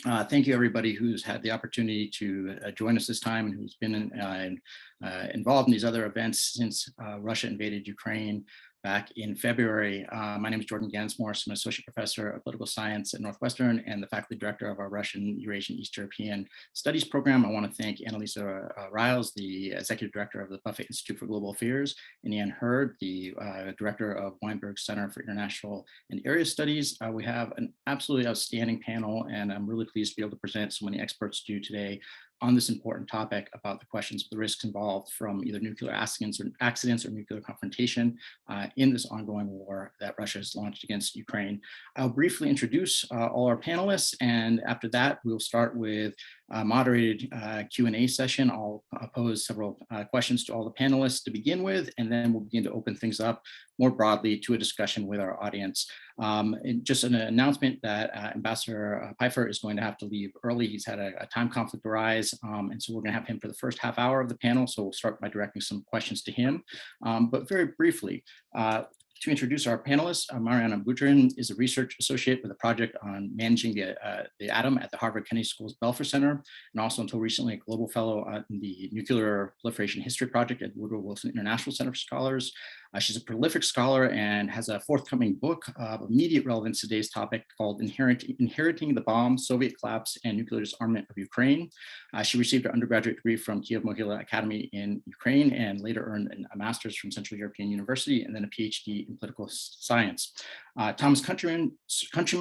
Thank you, everybody who's had the opportunity to join us this time and who's been involved in these other events since Russia invaded Ukraine back in February. My name is Jordan Gans-Morse. I'm an associate professor of political science at Northwestern and the faculty director of our Russian, Eurasian, East European Studies program. I want to thank Annalisa Riles, the executive director of the Buffett Institute for Global Affairs, and Ann Hurd, the director of Weinberg Center for International and Area Studies. We have an absolutely outstanding panel, and I'm really pleased to be able to present so many experts to you today on this important topic about the questions of the risks involved from either nuclear accidents or nuclear confrontation in this ongoing war that Russia has launched against Ukraine. I'll briefly introduce all our panelists, and after that, we'll start with a moderated Q&A session. I'll pose several questions to all the panelists to begin with, and then we'll begin to open things up more broadly to a discussion with our audience. And just an announcement that Ambassador Pifer is going to have to leave early. He's had a time conflict arise, and so we're going to have him for the first half hour of the panel. So we'll start by directing some questions to him. But very briefly, to introduce our panelists, Mariana Budjeryn is a research associate with a project on managing the atom at the Harvard Kennedy School's Belfer Center, and also until recently a global fellow in the Nuclear Proliferation History Project at Woodrow Wilson International Center for Scholars. She's a prolific scholar and has a forthcoming book of immediate relevance to today's topic called Inheriting the Bomb, Soviet Collapse and Nuclear Disarmament of Ukraine. She received her undergraduate degree from Kiev-Mohyla Academy in Ukraine and later earned a master's from Central European University and then a PhD in political science. Thomas Countryman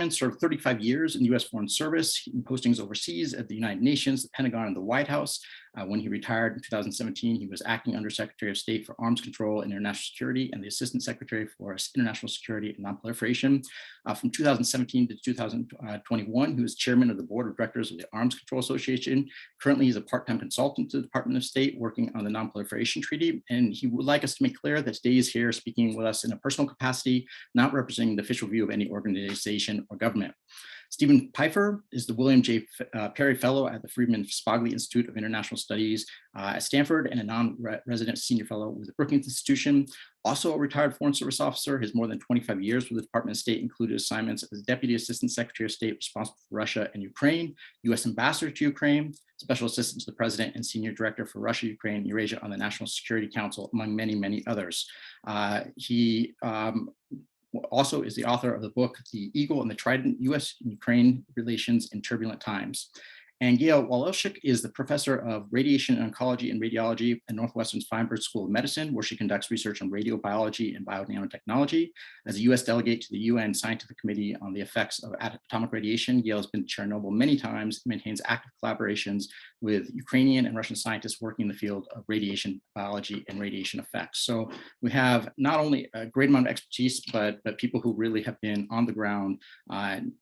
served 35 years in the U.S. Foreign Service, in postings overseas at the United Nations, the Pentagon, and the White House. When he retired in 2017, he was acting Undersecretary of State for Arms Control and International Security and the Assistant Secretary for International Security and Nonproliferation. From 2017 to 2021, he was chairman of the board of directors of the Arms Control Association. Currently, he's a part-time consultant to the Department of State working on the Nonproliferation Treaty. And he would like us to make clear that today he's here speaking with us in a personal capacity, not representing the official view of any organization or government. Stephen Pifer is the William J. Perry Fellow at the Friedman Spogli Institute of International Studies at Stanford and a non-resident senior fellow with the Brookings Institution. Also a retired Foreign Service officer, his more than 25 years with the Department of State included assignments as Deputy Assistant Secretary of State responsible for Russia and Ukraine, U.S. Ambassador to Ukraine, Special Assistant to the President and Senior Director for Russia, Ukraine, and Eurasia on the National Security Council, among many, many others. He also is the author of the book, The Eagle and the Trident, U.S. and Ukraine Relations in Turbulent Times. And Gayle Woloschak is the professor of radiation oncology and radiology at Northwestern's Feinberg School of Medicine, where she conducts research on radiobiology and bio-nanotechnology. As a U.S. delegate to the UN Scientific Committee on the Effects of Atomic Radiation, Gayle has been to Chernobyl many times and maintains active collaborations with Ukrainian and Russian scientists working in the field of radiation biology and radiation effects. So we have not only a great amount of expertise, but people who really have been on the ground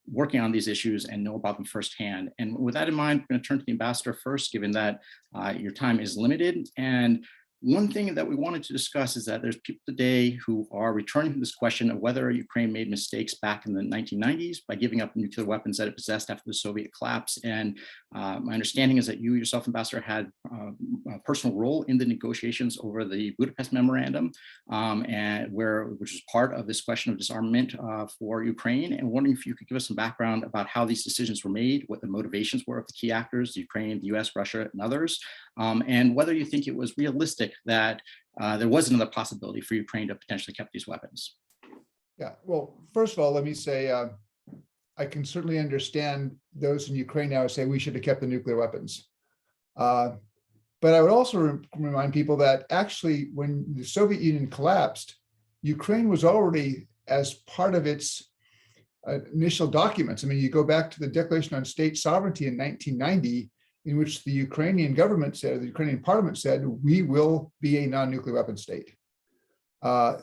working on these issues and know about them firsthand. And with that in mind, I'm going to turn to the ambassador first, given that your time is limited. And one thing that we wanted to discuss is that there's people today who are returning to this question of whether Ukraine made mistakes back in the 1990s by giving up nuclear weapons that it possessed after the Soviet collapse. And my understanding is that you yourself, Ambassador, had a personal role in the negotiations over the Budapest memorandum, which is part of this question of disarmament for Ukraine. And wondering if you could give us some background about how these decisions were made, what the motivations were of the key actors, Ukraine, the US, Russia, and others, and whether you think it was realistic that there was another possibility for Ukraine to potentially keep these weapons. Yeah, well, first of all, let me say, I can certainly understand those in Ukraine now say we should have kept the nuclear weapons. But I would also remind people that actually when the Soviet Union collapsed, Ukraine was already, as part of its initial documents, I mean, you go back to the Declaration on State Sovereignty in 1990, in which the Ukrainian government said, the Ukrainian parliament said, we will be a non-nuclear weapon state.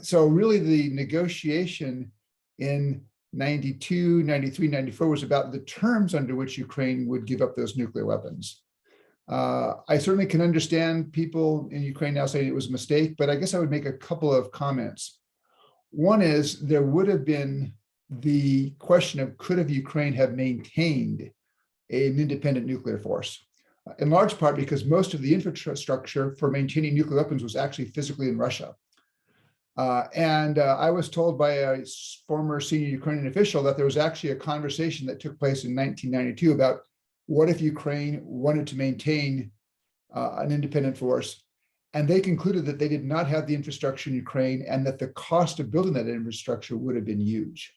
So really the negotiation in 92, 93, 94 was about the terms under which Ukraine would give up those nuclear weapons. I certainly can understand people in Ukraine now saying it was a mistake, but I guess I would make a couple of comments. One is there would have been the question of could have Ukraine have maintained an independent nuclear force, in large part because most of the infrastructure for maintaining nuclear weapons was actually physically in Russia. I was told by a former senior Ukrainian official that there was actually a conversation that took place in 1992 about what if Ukraine wanted to maintain an independent force? And they concluded that they did not have the infrastructure in Ukraine and that the cost of building that infrastructure would have been huge.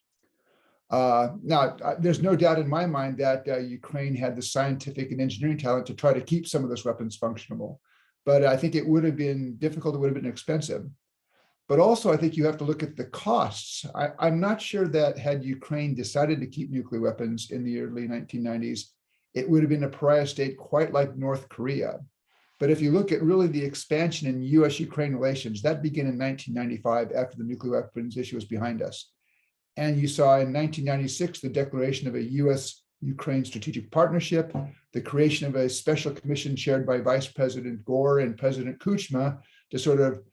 Now, there's no doubt in my mind that Ukraine had the scientific and engineering talent to try to keep some of those weapons functional. But I think it would have been difficult, it would have been expensive. But also, I think you have to look at the costs. I'm not sure that had Ukraine decided to keep nuclear weapons in the early 1990s, it would have been a pariah state quite like North Korea. But if you look at really the expansion in US-Ukraine relations, that began in 1995 after the nuclear weapons issue was behind us. And you saw in 1996, the declaration of a US-Ukraine strategic partnership, the creation of a special commission chaired by Vice President Gore and President Kuchma to sort of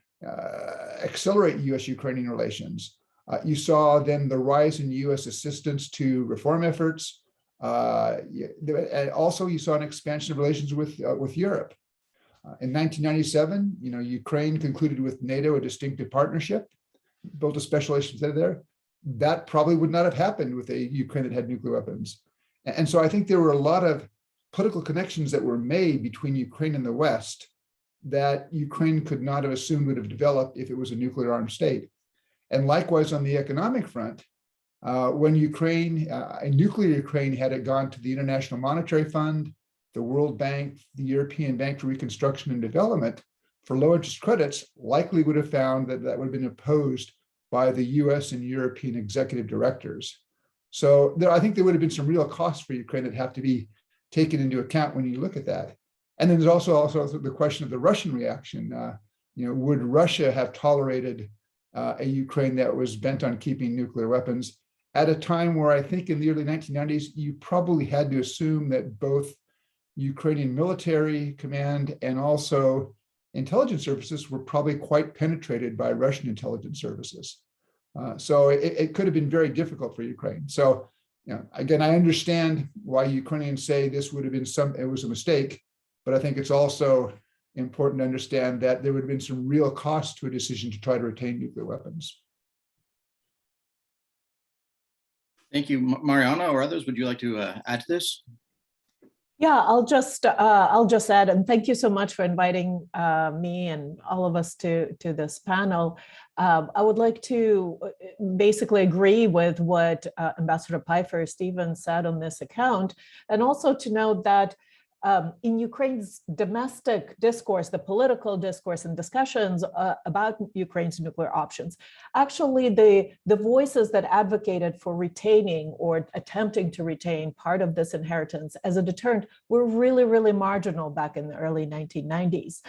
accelerate US-Ukrainian relations. You saw then the rise in US assistance to reform efforts. And also you saw an expansion of relations with Europe. In 1997, Ukraine concluded with NATO a distinctive partnership, built a special relations there. That probably would not have happened with a Ukraine that had nuclear weapons. And so I think there were a lot of political connections that were made between Ukraine and the West that Ukraine could not have assumed would have developed if it was a nuclear armed state. And likewise on the economic front, when Ukraine, a nuclear Ukraine, had it gone to the International Monetary Fund, the World Bank, the European Bank for Reconstruction and Development, for low interest credits, likely would have found that that would have been opposed by the US and European executive directors. So I think there would have been some real costs for Ukraine that have to be taken into account when you look at that. And then there's also the question of the Russian reaction. Would Russia have tolerated a Ukraine that was bent on keeping nuclear weapons at a time where I think in the early 1990s, you probably had to assume that both Ukrainian military command and also intelligence services were probably quite penetrated by Russian intelligence services. So it could have been very difficult for Ukraine. So, again, I understand why Ukrainians say this would have been it was a mistake, but I think it's also important to understand that there would have been some real cost to a decision to try to retain nuclear weapons. Thank you, Mariana or others. Would you like to add to this? Yeah, I'll just add, and thank you so much for inviting me and all of us to this panel. I would like to basically agree with what Ambassador Pifer Stevens said on this account, and also to note that in Ukraine's domestic discourse, the political discourse and discussions about Ukraine's nuclear options, actually the voices that advocated for retaining or attempting to retain part of this inheritance as a deterrent were really, really marginal back in the early 1990s.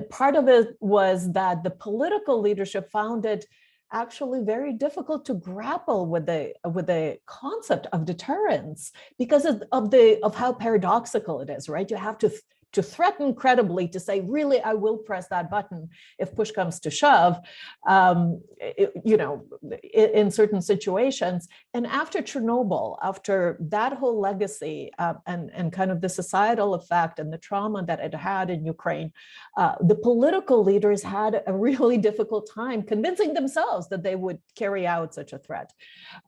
Part of it was that the political leadership found it actually very difficult to grapple with the concept of deterrence because of how paradoxical it is, right? You have to threaten credibly to say, really, I will press that button if push comes to shove, in certain situations. And after Chernobyl, after that whole legacy and kind of the societal effect and the trauma that it had in Ukraine, the political leaders had a really difficult time convincing themselves that they would carry out such a threat.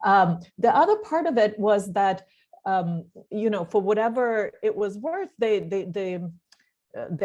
The other part of it was that for whatever it was worth, the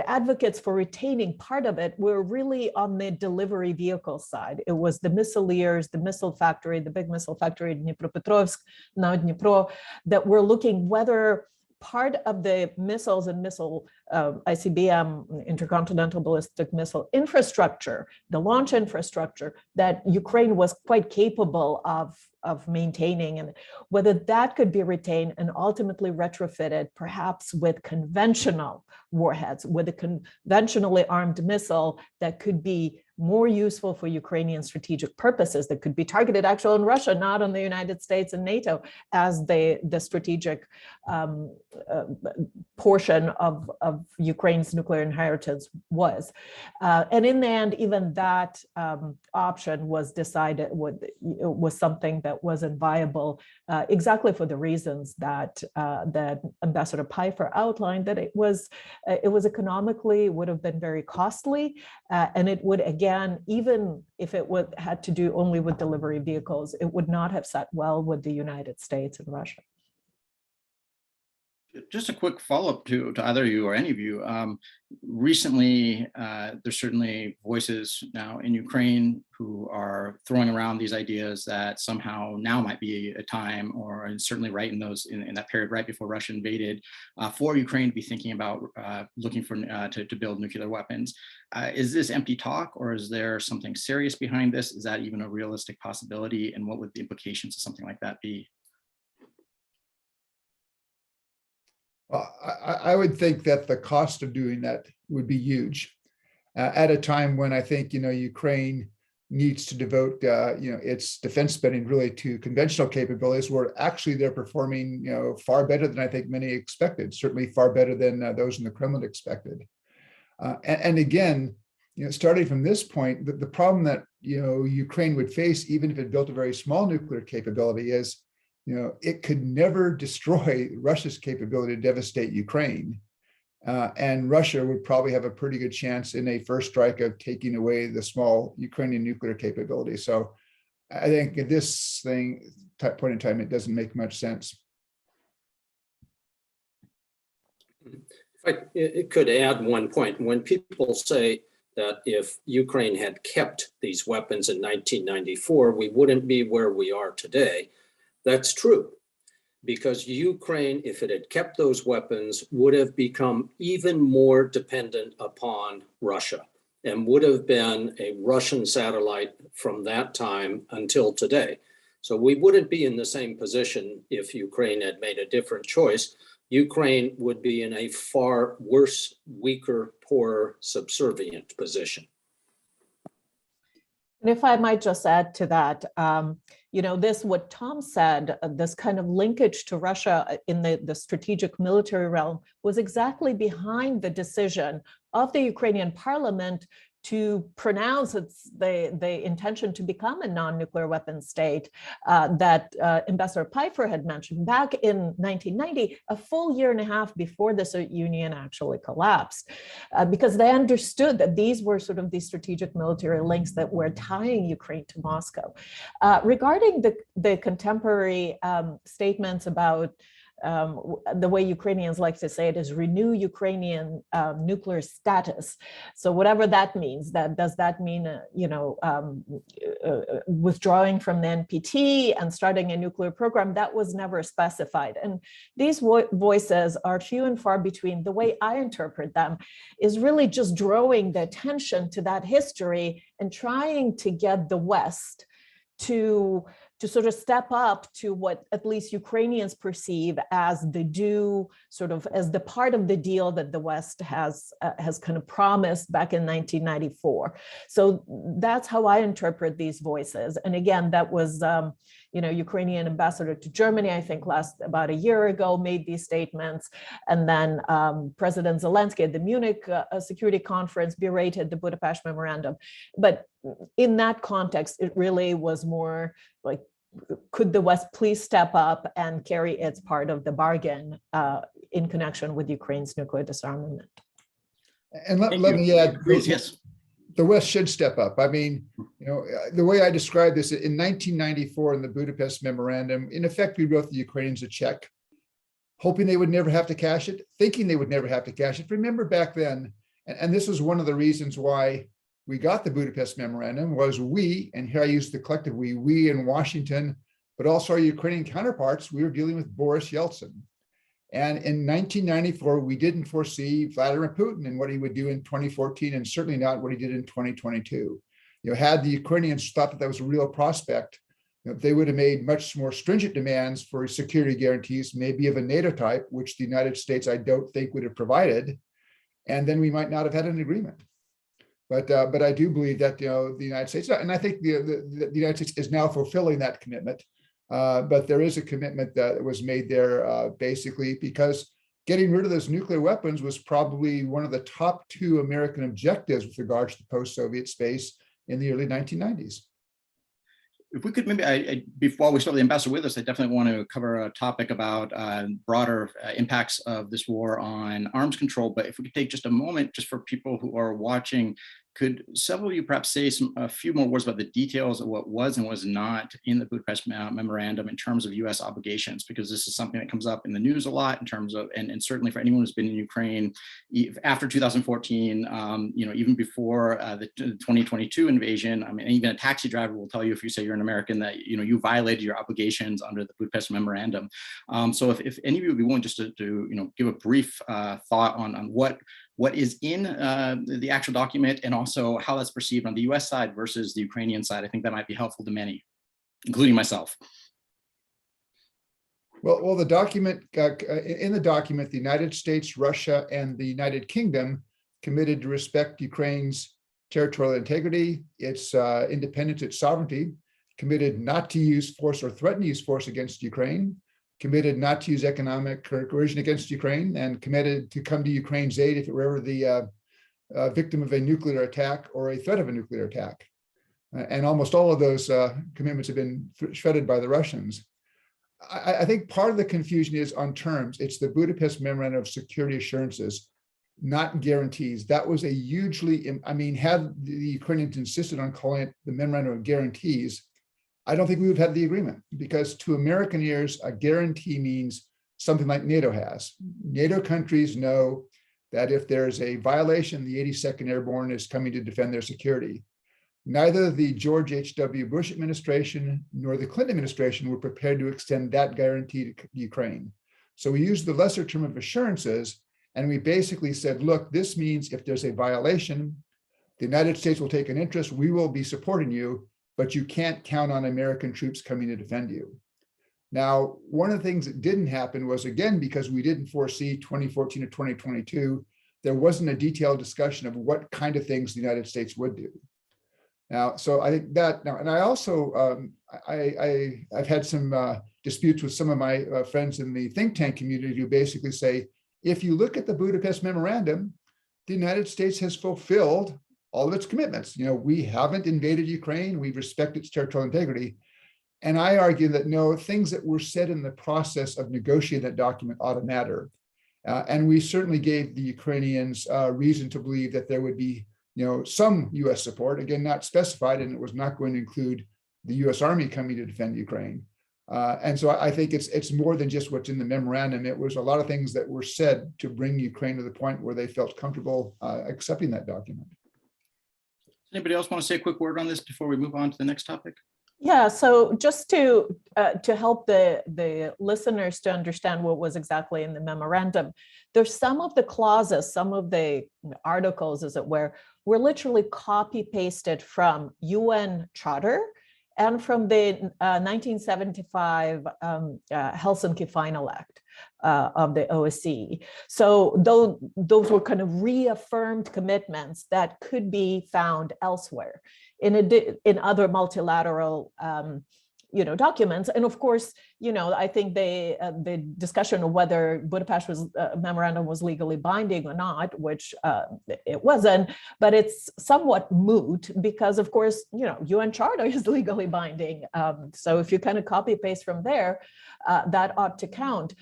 advocates for retaining part of it were really on the delivery vehicle side. It was the missileers, the missile factory, the big missile factory in Dnipropetrovsk, now Dnipro, that were looking whether part of the missiles and missile ICBM, intercontinental ballistic missile infrastructure, the launch infrastructure that Ukraine was quite capable of maintaining, and whether that could be retained and ultimately retrofitted, perhaps with conventional warheads, with a conventionally armed missile that could be more useful for Ukrainian strategic purposes, that could be targeted actually on Russia, not on the United States and NATO, as the strategic portion of Ukraine's nuclear inheritance was. And in the end, even that option was decided was something that wasn't viable, exactly for the reasons that Ambassador Pifer outlined, that it was economically, would have been very costly, and it would, again, even if it had to do only with delivery vehicles, it would not have sat well with the United States and Russia. Just a quick follow-up to either of you or any of you. Recently, there's certainly voices now in Ukraine who are throwing around these ideas that somehow now might be a time, or certainly right in that period right before Russia invaded, for Ukraine to be thinking about looking for to build nuclear weapons. Is this empty talk, or is there something serious behind this? Is that even a realistic possibility? And what would the implications of something like that be? I would think that the cost of doing that would be huge at a time when I think, Ukraine needs to devote, its defense spending really to conventional capabilities, where actually they're performing, far better than I think many expected, certainly far better than those in the Kremlin expected. And again, starting from this point, the problem that, Ukraine would face, even if it built a very small nuclear capability, is it could never destroy Russia's capability to devastate Ukraine. And Russia would probably have a pretty good chance in a first strike of taking away the small Ukrainian nuclear capability. So I think at this point in time, it doesn't make much sense. If I could add one point. When people say that if Ukraine had kept these weapons in 1994, we wouldn't be where we are today. That's true, because Ukraine, if it had kept those weapons, would have become even more dependent upon Russia and would have been a Russian satellite from that time until today. So we wouldn't be in the same position if Ukraine had made a different choice. Ukraine would be in a far worse, weaker, poorer, subservient position. And if I might just add to that, what Tom said, this kind of linkage to Russia in the strategic military realm was exactly behind the decision of the Ukrainian parliament to pronounce the intention to become a non-nuclear weapon state that Ambassador Pifer had mentioned back in 1990, a full year and a half before the Soviet Union actually collapsed, because they understood that these were sort of these strategic military links that were tying Ukraine to Moscow. Regarding the contemporary statements about the way Ukrainians like to say it is renew Ukrainian nuclear status. So whatever that means, does that mean, withdrawing from the NPT and starting a nuclear program? That was never specified. And these voices are few and far between. The way I interpret them is really just drawing the attention to that history and trying to get the West to sort of step up to what at least Ukrainians perceive as the due, sort of as the part of the deal that the West has kind of promised back in 1994. So that's how I interpret these voices. And again, that was, Ukrainian ambassador to Germany, I think about a year ago, made these statements. And then President Zelensky at the Munich Security Conference berated the Budapest memorandum. But in that context, it really was more like, could the West please step up and carry its part of the bargain in connection with Ukraine's nuclear disarmament? And let me add, yes. The West should step up. I mean, the way I described this, in 1994 in the Budapest memorandum, in effect, we wrote the Ukrainians a check, hoping they would never have to cash it, thinking they would never have to cash it. Remember back then, and this was one of the reasons why we got the Budapest memorandum, was we, and here I use the collective we in Washington, but also our Ukrainian counterparts, we were dealing with Boris Yeltsin. And in 1994, we didn't foresee Vladimir Putin and what he would do in 2014, and certainly not what he did in 2022. Had the Ukrainians thought that was a real prospect, they would have made much more stringent demands for security guarantees, maybe of a NATO type, which the United States, I don't think, would have provided. And then we might not have had an agreement. But I do believe that the United States, and I think the United States is now fulfilling that commitment. But there is a commitment that was made there basically because getting rid of those nuclear weapons was probably one of the top two American objectives with regards to post-Soviet space in the early 1990s. If we could maybe, before we start with the ambassador with us, I definitely want to cover a topic about broader impacts of this war on arms control. But if we could take just a moment, just for people who are watching, Could several of you perhaps say a few more words about the details of what was and was not in the Budapest memorandum in terms of U.S. obligations? Because this is something that comes up in the news a lot in terms of, and certainly for anyone who's been in Ukraine after 2014, even before the 2022 invasion. I mean, even a taxi driver will tell you, if you say you're an American, that you violated your obligations under the Budapest memorandum. So if any of you would be willing just to give a brief thought on what is in the actual document, and also how that's perceived on the US side versus the Ukrainian side. I think that might be helpful to many, including myself. Well, the document, in the document, the United States, Russia, and the United Kingdom committed to respect Ukraine's territorial integrity, its independence, its sovereignty, committed not to use force or threaten to use force against Ukraine, committed not to use economic coercion against Ukraine, and committed to come to Ukraine's aid if it were ever the victim of a nuclear attack or a threat of a nuclear attack. And almost all of those commitments have been shredded by the Russians. I think part of the confusion is on terms. It's the Budapest Memorandum of Security Assurances, not guarantees. That was a hugely, had the Ukrainians insisted on calling it the Memorandum of Guarantees, I don't think we would have had the agreement, because to American ears, a guarantee means something like NATO has. NATO countries know that if there's a violation, the 82nd Airborne is coming to defend their security. Neither the George H.W. Bush administration nor the Clinton administration were prepared to extend that guarantee to Ukraine. So we used the lesser term of assurances, and we basically said, look, this means if there's a violation, the United States will take an interest, we will be supporting you, but you can't count on American troops coming to defend you. Now, one of the things that didn't happen was, again, because we didn't foresee 2014 to 2022, there wasn't a detailed discussion of what kind of things the United States would do. Now, so I think that now, and I also, I've had some disputes with some of my friends in the think tank community who basically say, if you look at the Budapest Memorandum, the United States has fulfilled all of its commitments. We haven't invaded Ukraine, we respect its territorial integrity. And I argue that no, things that were said in the process of negotiating that document ought to matter. And we certainly gave the Ukrainians reason to believe that there would be some US support, again, not specified, and it was not going to include the US Army coming to defend Ukraine. And so I think it's more than just what's in the memorandum. It was a lot of things that were said to bring Ukraine to the point where they felt comfortable accepting that document. Anybody else want to say a quick word on this before we move on to the next topic? Yeah, so just to help the listeners to understand what was exactly in the memorandum, there's some of the clauses, some of the articles, as it were literally copy pasted from UN Charter and from the 1975 Helsinki Final Act of the OSCE. So those were kind of reaffirmed commitments that could be found elsewhere in other multilateral documents. And of course, I think the discussion of whether Budapest memorandum was legally binding or not, which it wasn't, but it's somewhat moot because, of course, UN Charter is legally binding. So if you kind of copy paste from there, that ought to count.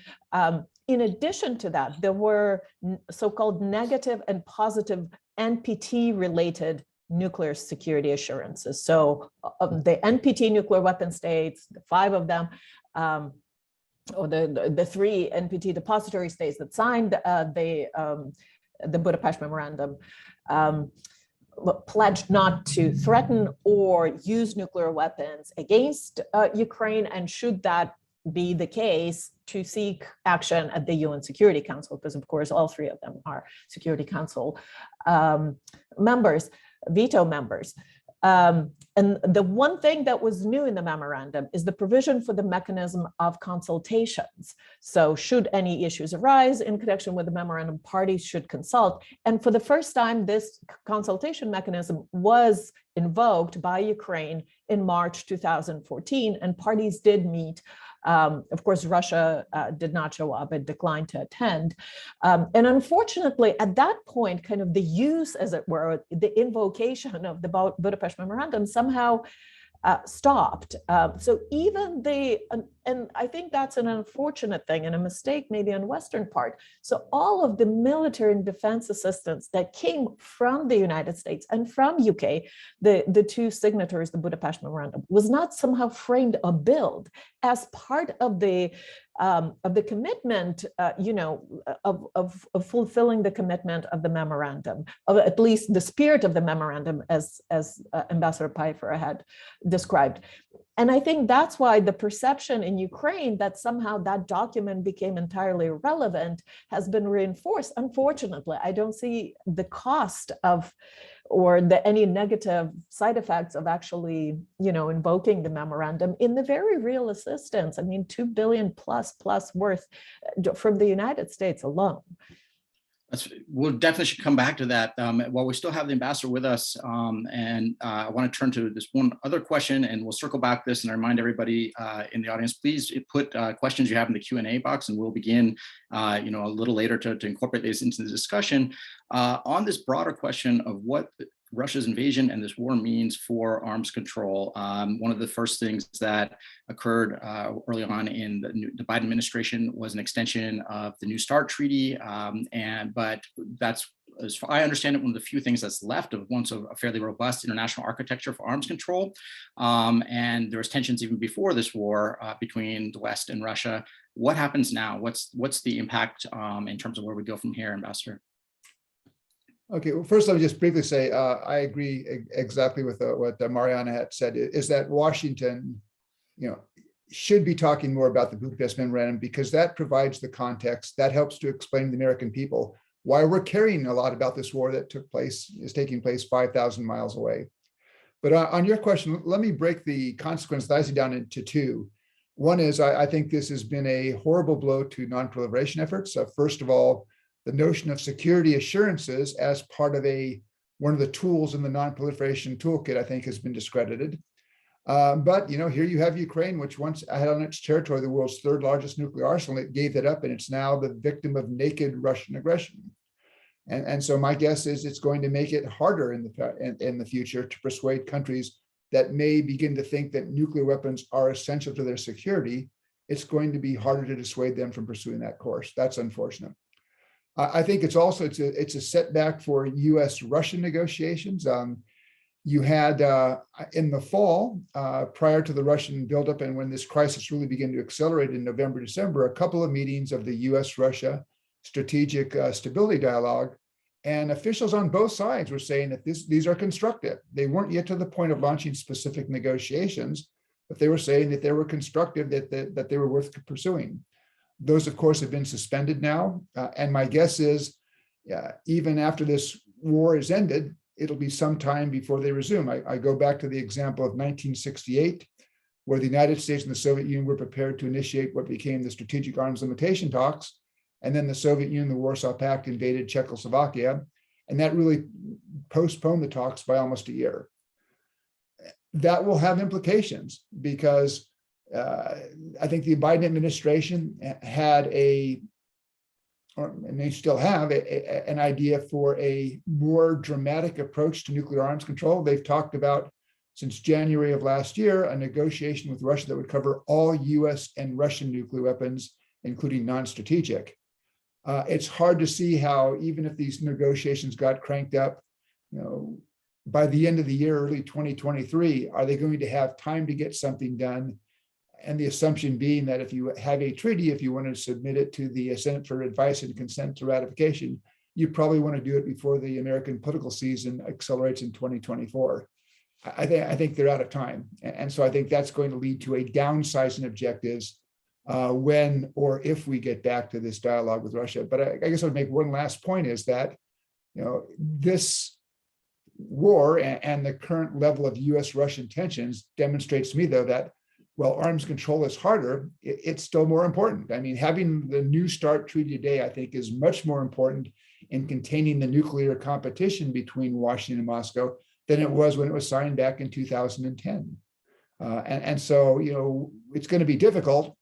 In addition to that, there were so-called negative and positive NPT related nuclear security assurances. So the NPT nuclear weapon states, the 5 of them, or the 3 NPT depository states that signed the Budapest memorandum, pledged not to threaten or use nuclear weapons against Ukraine, and should that be the case, to seek action at the UN Security Council, because of course all 3 of them are Security Council members. Veto members. And the one thing that was new in the memorandum is the provision for the mechanism of consultations. So should any issues arise in connection with the memorandum, parties should consult. And for the first time, this consultation mechanism was invoked by Ukraine in March 2014, and parties did meet. Of course, Russia did not show up and declined to attend. And unfortunately, at that point, kind of the use, as it were, the invocation of the Budapest Memorandum somehow stopped. So even the And I think that's an unfortunate thing and a mistake maybe on Western part. So all of the military and defense assistance that came from the United States and from UK, the two signatories, the Budapest memorandum, was not somehow framed or billed as part of the commitment, of fulfilling the commitment of the memorandum, of at least the spirit of the memorandum, as Ambassador Pifer had described. And I think that's why the perception in Ukraine that somehow that document became entirely irrelevant has been reinforced. Unfortunately, I don't see the cost of or any negative side effects of actually, invoking the memorandum in the very real assistance. I mean, $2 billion plus worth from the United States alone. We'll definitely should come back to that. While we still have the ambassador with us, and I want to turn to this one other question, and we'll circle back this, and I remind everybody in the audience, please put questions you have in the Q&A box, and we'll begin, a little later to incorporate these into the discussion on this broader question of what Russia's invasion and this war means for arms control. One of the first things that occurred early on in the Biden administration was an extension of the New START treaty. But that's, as I understand it, one of the few things that's left of once a fairly robust international architecture for arms control. And there was tensions even before this war between the West and Russia. What happens now? What's the impact in terms of where we go from here, Ambassador? Okay, well, first let me just briefly say, I agree exactly with what Mariana had said, is that Washington, should be talking more about the Budapest memorandum, because that provides the context, that helps to explain to the American people why we're caring a lot about this war that is taking place 5,000 miles away. But on your question, let me break the consequence that I see down into two. One is, I think this has been a horrible blow to nonproliferation efforts. First of all, the notion of security assurances as part of one of the tools in the nonproliferation toolkit, I think, has been discredited. But here you have Ukraine, which once had on its territory the world's third largest nuclear arsenal. It gave that up, and it's now the victim of naked Russian aggression. And so my guess is it's going to make it harder in the future to persuade countries that may begin to think that nuclear weapons are essential to their security. It's going to be harder to dissuade them from pursuing that course. That's unfortunate. I think it's a setback for U.S.-Russian negotiations. You had in the fall, prior to the Russian buildup, and when this crisis really began to accelerate in November, December, a couple of meetings of the U.S.-Russia Strategic Stability Dialogue, and officials on both sides were saying that these are constructive. They weren't yet to the point of launching specific negotiations, but they were saying that they were constructive, that they were worth pursuing. Those, of course, have been suspended now. And my guess is, even after this war is ended, it'll be some time before they resume. I go back to the example of 1968, where the United States and the Soviet Union were prepared to initiate what became the Strategic Arms Limitation talks. And then the Soviet Union, the Warsaw Pact, invaded Czechoslovakia. And that really postponed the talks by almost a year. That will have implications, because I think the Biden administration had and they still have an idea for a more dramatic approach to nuclear arms control. They've talked about, since January of last year, a negotiation with Russia that would cover all US and Russian nuclear weapons, including non-strategic. It's hard to see how, even if these negotiations got cranked up, by the end of the year, early 2023, are they going to have time to get something done? And the assumption being that if you have a treaty, if you want to submit it to the Senate for advice and consent to ratification, you probably want to do it before the American political season accelerates in 2024. I think they're out of time. And so I think that's going to lead to a downsizing in objectives when or if we get back to this dialogue with Russia. But I guess I'd make one last point, is that this war and the current level of US-Russian tensions demonstrates to me, though, that while arms control is harder, it's still more important. I mean, having the New START treaty today, I think, is much more important in containing the nuclear competition between Washington and Moscow than it was when it was signed back in 2010. And so, it's going to be difficult,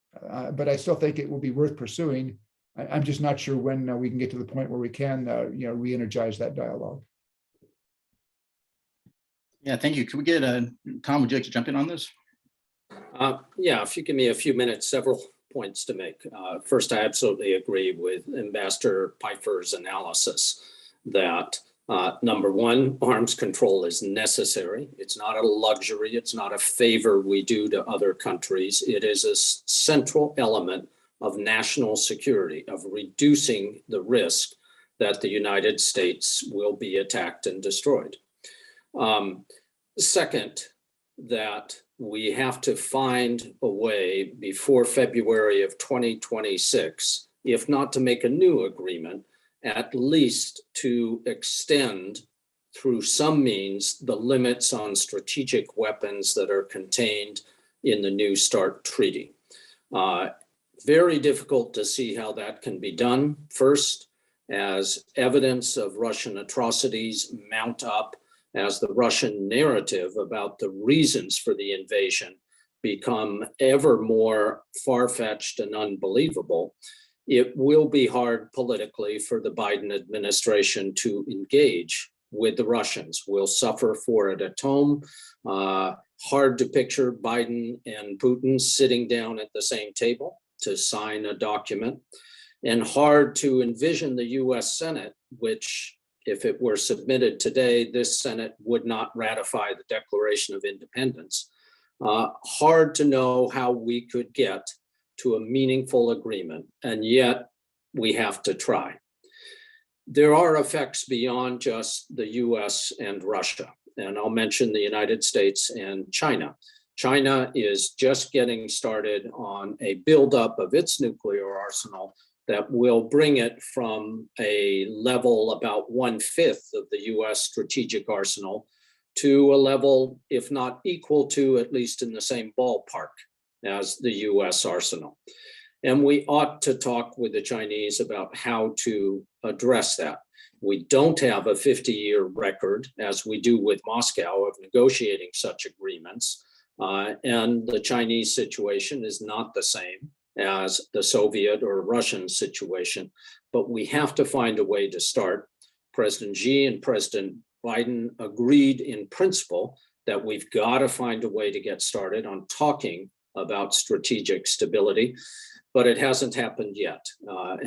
but I still think it will be worth pursuing. I'm just not sure when we can get to the point where we can, re-energize that dialogue. Yeah, thank you. Can we get Tom, would you like to jump in on this? Yeah, if you give me a few minutes, several points to make. First, I absolutely agree with Ambassador Pifer's analysis that number one, arms control is necessary. It's not a luxury. It's not a favor we do to other countries. It is a central element of national security, of reducing the risk that the United States will be attacked and destroyed. Second, that we have to find a way before February of 2026, if not to make a new agreement, at least to extend through some means the limits on strategic weapons that are contained in the New START treaty. Very difficult to see how that can be done. First, as evidence of Russian atrocities mount up, as the Russian narrative about the reasons for the invasion become ever more far-fetched and unbelievable, it will be hard politically for the Biden administration to engage with the Russians. We'll suffer for it at home. Hard to picture Biden and Putin sitting down at the same table to sign a document, and hard to envision the US Senate, which, if it were submitted today, this Senate would not ratify the Declaration of Independence. Hard to know how we could get to a meaningful agreement, and yet we have to try. There are effects beyond just the US and Russia, and I'll mention the United States and China. China is just getting started on a buildup of its nuclear arsenal that will bring it from a level about 1/5 of the US strategic arsenal to a level, if not equal to, at least in the same ballpark as the US arsenal. And we ought to talk with the Chinese about how to address that. We don't have a 50-year record, as we do with Moscow, of negotiating such agreements. And the Chinese situation is not the same as the Soviet or Russian situation, but we have to find a way to start. President Xi and President Biden agreed in principle that we've got to find a way to get started on talking about strategic stability, but it hasn't happened yet.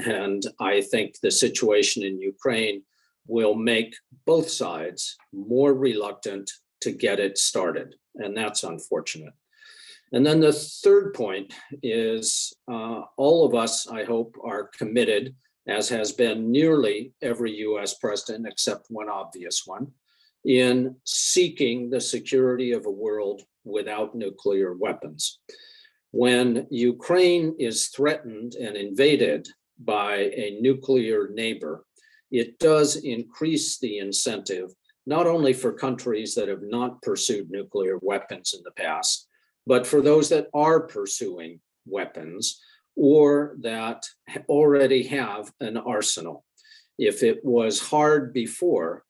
And I think the situation in Ukraine will make both sides more reluctant to get it started, and that's unfortunate. And then the third point is all of us, I hope, are committed, as has been nearly every US president except one obvious one, in seeking the security of a world without nuclear weapons. When Ukraine is threatened and invaded by a nuclear neighbor, it does increase the incentive, not only for countries that have not pursued nuclear weapons in the past, but for those that are pursuing weapons or that already have an arsenal. If it was hard before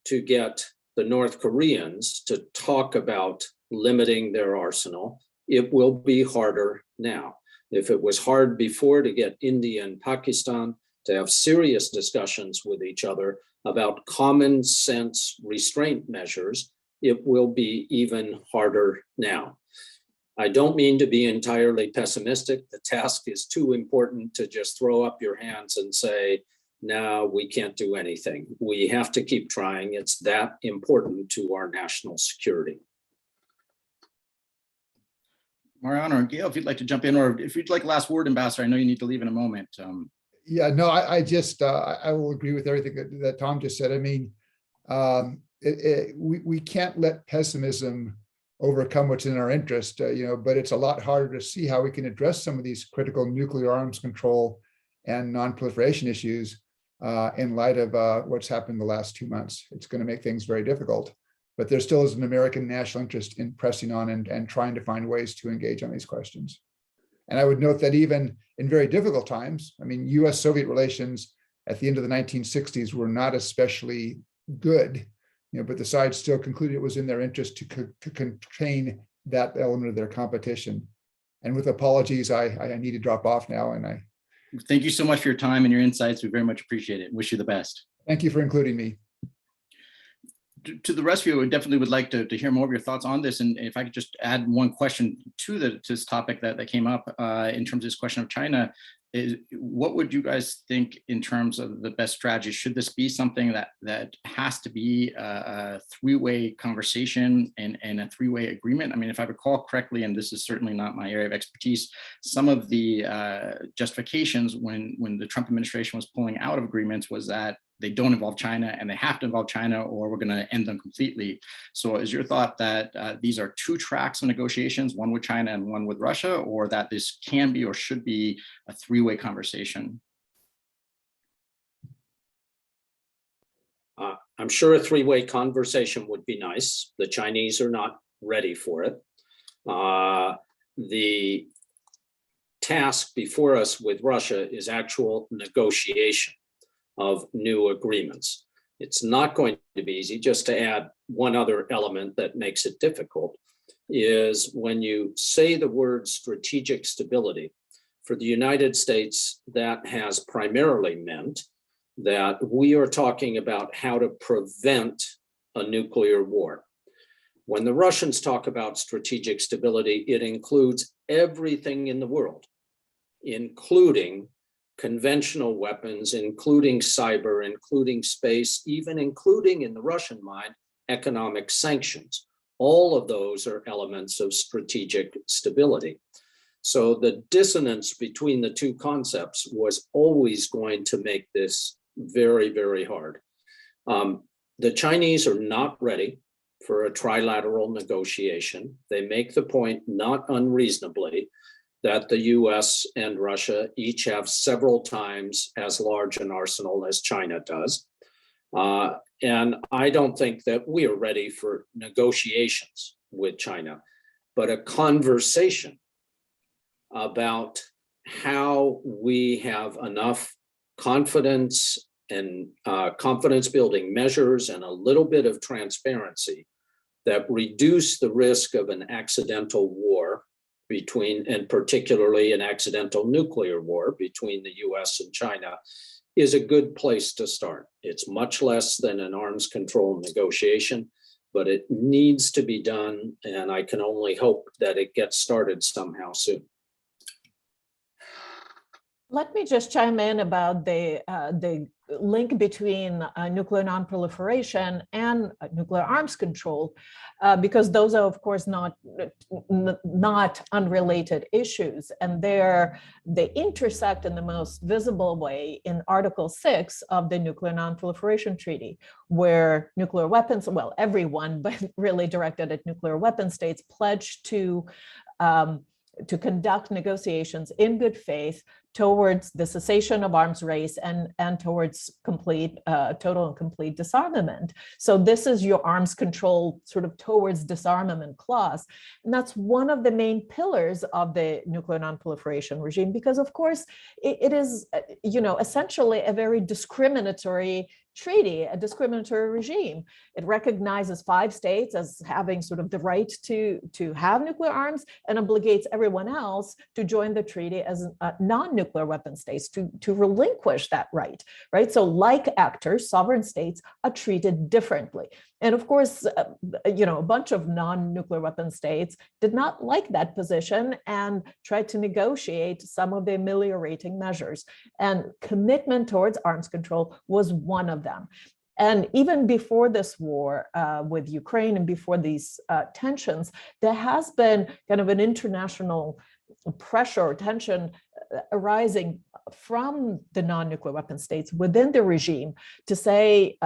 to get the North Koreans to talk about limiting their arsenal, it will be harder now. If it was hard before to get India and Pakistan to have serious discussions with each other about common sense restraint measures, it will be even harder now. I don't mean to be entirely pessimistic. The task is too important to just throw up your hands and say, no, we can't do anything. We have to keep trying. It's that important to our national security. Mariana or Gayle, if you'd like to jump in, or if you'd like a last word, Ambassador, I know you need to leave in a moment. Yeah, no, I will agree with everything that Tom just said. I mean, we can't let pessimism overcome what's in our interest, but it's a lot harder to see how we can address some of these critical nuclear arms control and non-proliferation issues in light of what's happened the last 2 months. It's going to make things very difficult, but there still is an American national interest in pressing on and trying to find ways to engage on these questions. And I would note that even in very difficult times, I mean, US-Soviet relations at the end of the 1960s were not especially good, but the sides still concluded it was in their interest to contain that element of their competition. And with apologies, I need to drop off now. And I thank you so much for your time and your insights. We very much appreciate it. Wish you the best. Thank you for including me. to the rest of you, I definitely would like to hear more of your thoughts on this. And if I could just add one question to this topic that came up in terms of this question of China, is what would you guys think in terms of the best strategy? Should this be something that has to be a three-way conversation and a three-way agreement? I mean, if I recall correctly, and this is certainly not my area of expertise, some of the justifications when the Trump administration was pulling out of agreements was that they don't involve China and they have to involve China or we're going to end them completely. So is your thought that these are two tracks of negotiations, one with China and one with Russia, or that this can be or should be a three-way conversation? I'm sure a three-way conversation would be nice. The Chinese are not ready for it. The task before us with Russia is actual negotiation of new agreements. It's not going to be easy. Just to add one other element that makes it difficult is when you say the word strategic stability, for the United States, that has primarily meant that we are talking about how to prevent a nuclear war. When the Russians talk about strategic stability, it includes everything in the world, including conventional weapons, including cyber, including space, even including, in the Russian mind, economic sanctions. All of those are elements of strategic stability. So the dissonance between the two concepts was always going to make this very, very hard. The Chinese are not ready for a trilateral negotiation. They make the point, not unreasonably, that the US and Russia each have several times as large an arsenal as China does. And I don't think that we are ready for negotiations with China, but a conversation about how we have enough confidence and confidence building measures and a little bit of transparency that reduce the risk of an accidental war between, and particularly an accidental nuclear war between the US and China, is a good place to start. It's much less than an arms control negotiation, but it needs to be done, and I can only hope that it gets started somehow soon. Let me just chime in about the link between nuclear nonproliferation and nuclear arms control, because those are, of course, not unrelated issues, and they intersect in the most visible way in Article 6 of the Nuclear Nonproliferation Treaty, where nuclear weapons, well, everyone, but really directed at nuclear weapon states, pledged to conduct negotiations in good faith towards the cessation of arms race and towards total and complete disarmament. So this is your arms control sort of towards disarmament clause. And that's one of the main pillars of the nuclear nonproliferation regime, because of course it is, essentially a very discriminatory treaty, a discriminatory regime. It recognizes 5 states as having sort of the right to have nuclear arms and obligates everyone else to join the treaty as non-nuclear weapon states to relinquish that right? So like actors, sovereign states are treated differently. And of course, a bunch of non-nuclear weapon states did not like that position and tried to negotiate some of the ameliorating measures. And commitment towards arms control was one of them. And even before this war with Ukraine and before these tensions, there has been kind of an international pressure or tension arising from the non-nuclear weapon states within the regime to say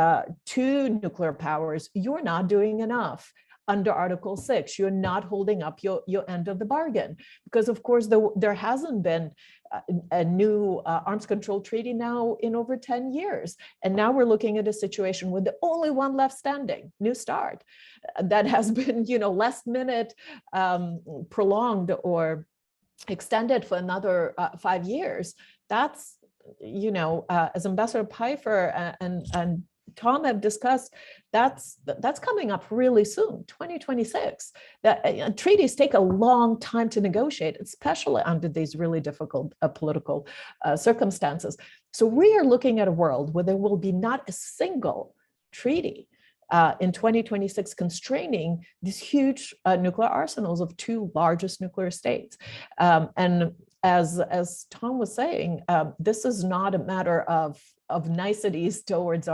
to nuclear powers, you're not doing enough under Article 6. You're not holding up your end of the bargain. Because of course, there hasn't been a new arms control treaty now in over 10 years. And now we're looking at a situation with the only one left standing, New START, that has been, last minute prolonged or extended for another 5 years. That's, as Ambassador Pifer and Tom have discussed, that's coming up really soon, 2026. That treaties take a long time to negotiate, especially under these really difficult political circumstances. So we are looking at a world where there will be not a single treaty in 2026 constraining these huge nuclear arsenals of two largest nuclear states. And as Tom was saying, this is not a matter of niceties towards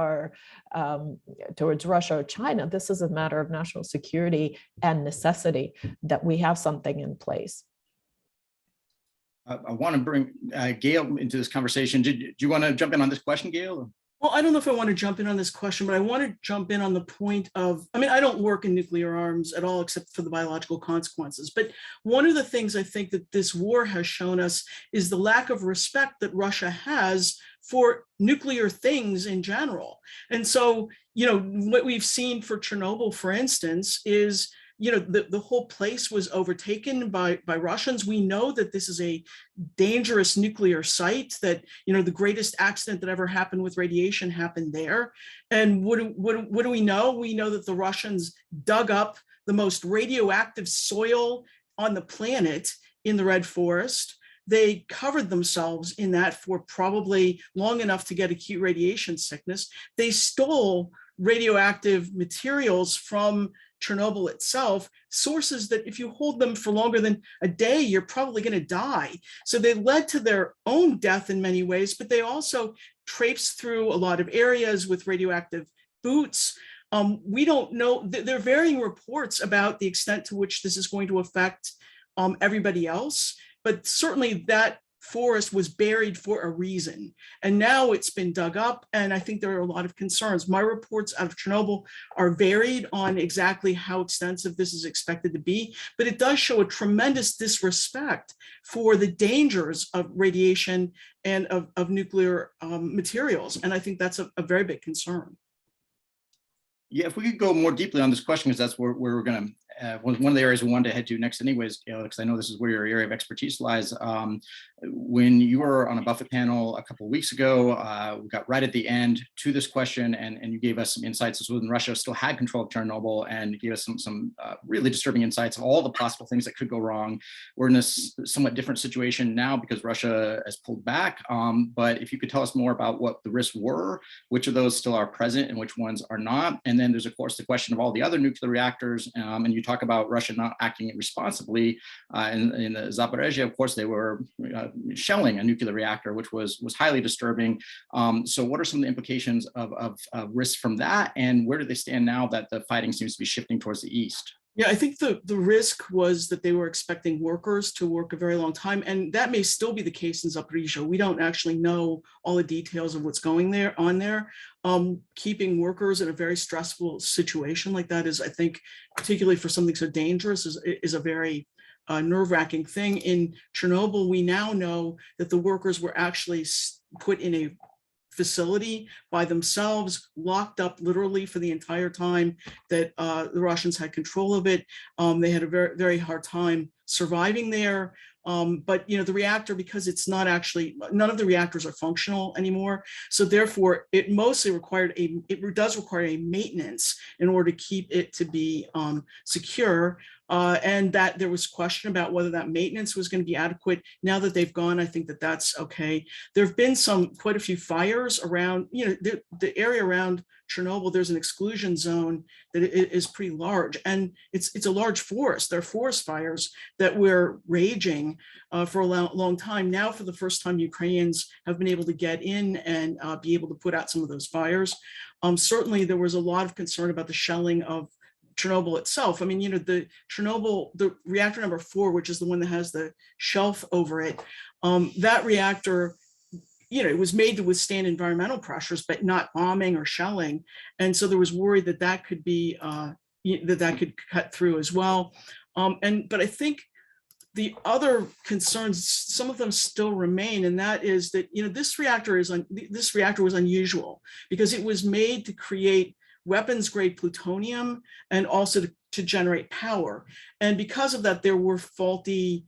towards Russia or China. This is a matter of national security and necessity that we have something in place. I want to bring Gayle into this conversation. Do you want to jump in on this question, Gayle? Well, I don't know if I want to jump in on this question, but I want to jump in on the point of, I mean, I don't work in nuclear arms at all, except for the biological consequences. But one of the things I think that this war has shown us is the lack of respect that Russia has for nuclear things in general. And so, you know, what we've seen for Chernobyl, for instance, is, you know, the whole place was overtaken by Russians. We know that this is a dangerous nuclear site, that, you know, the greatest accident that ever happened with radiation happened there. And what do we know? We know that the Russians dug up the most radioactive soil on the planet in the Red Forest. They covered themselves in that for probably long enough to get acute radiation sickness. They stole radioactive materials from Chernobyl itself, sources that if you hold them for longer than a day, you're probably going to die. So they led to their own death in many ways, but they also traipsed through a lot of areas with radioactive boots. We don't know, there are varying reports about the extent to which this is going to affect everybody else, but certainly that forest was buried for a reason. And now it's been dug up, and I think there are a lot of concerns. My reports out of Chernobyl are varied on exactly how extensive this is expected to be, but it does show a tremendous disrespect for the dangers of radiation and of nuclear materials. And I think that's a very big concern. Yeah, if we could go more deeply on this question, because that's where we're going to, one of the areas we wanted to head to next anyways, Gayle, because I know this is where your area of expertise lies. When you were on a Buffett panel a couple of weeks ago, we got right at the end to this question, and you gave us some insights as when Russia still had control of Chernobyl, and gave us some really disturbing insights of all the possible things that could go wrong. We're in a somewhat different situation now because Russia has pulled back, but if you could tell us more about what the risks were, which of those still are present and which ones are not. And then there's, of course, the question of all the other nuclear reactors, and you talk about Russia not acting responsibly. In the Zaporizhzhia, of course, they were shelling a nuclear reactor, which was highly disturbing. So what are some of the implications of risks from that, and where do they stand now that the fighting seems to be shifting towards the east? Yeah, I think the risk was that they were expecting workers to work a very long time, and that may still be the case in Zaporizhzhia. We don't actually know all the details of what's going on there. Keeping workers in a very stressful situation like that is, I think, particularly for something so dangerous, is a very nerve-wracking thing. In Chernobyl, we now know that the workers were actually put in a facility by themselves, locked up literally for the entire time that the Russians had control of it. They had a very, very hard time surviving there. But you know, the reactor, because it's not actually, none of the reactors are functional anymore. So therefore, it mostly required it does require a maintenance in order to keep it to be secure. And that there was question about whether that maintenance was going to be adequate. Now that they've gone, I think that that's okay. There have been quite a few fires around, you know, the area around Chernobyl. There's an exclusion zone that is pretty large, and it's a large forest. There are forest fires that were raging for a long time. Now, for the first time, Ukrainians have been able to get in and be able to put out some of those fires. Certainly, there was a lot of concern about the shelling of Chernobyl itself. I mean, you know, the reactor number 4, which is the one that has the shelf over it, that reactor, you know, it was made to withstand environmental pressures, but not bombing or shelling. And so there was worry that that could be, that could cut through as well. But I think the other concerns, some of them still remain, and that is that, you know, this reactor was unusual because it was made to create weapons-grade plutonium and also to generate power. And because of that, there were faulty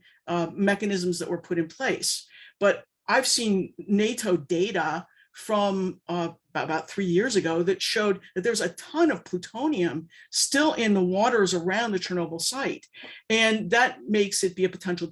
mechanisms that were put in place. But I've seen NATO data from about 3 years ago that showed that there's a ton of plutonium still in the waters around the Chernobyl site. And that makes it be a potential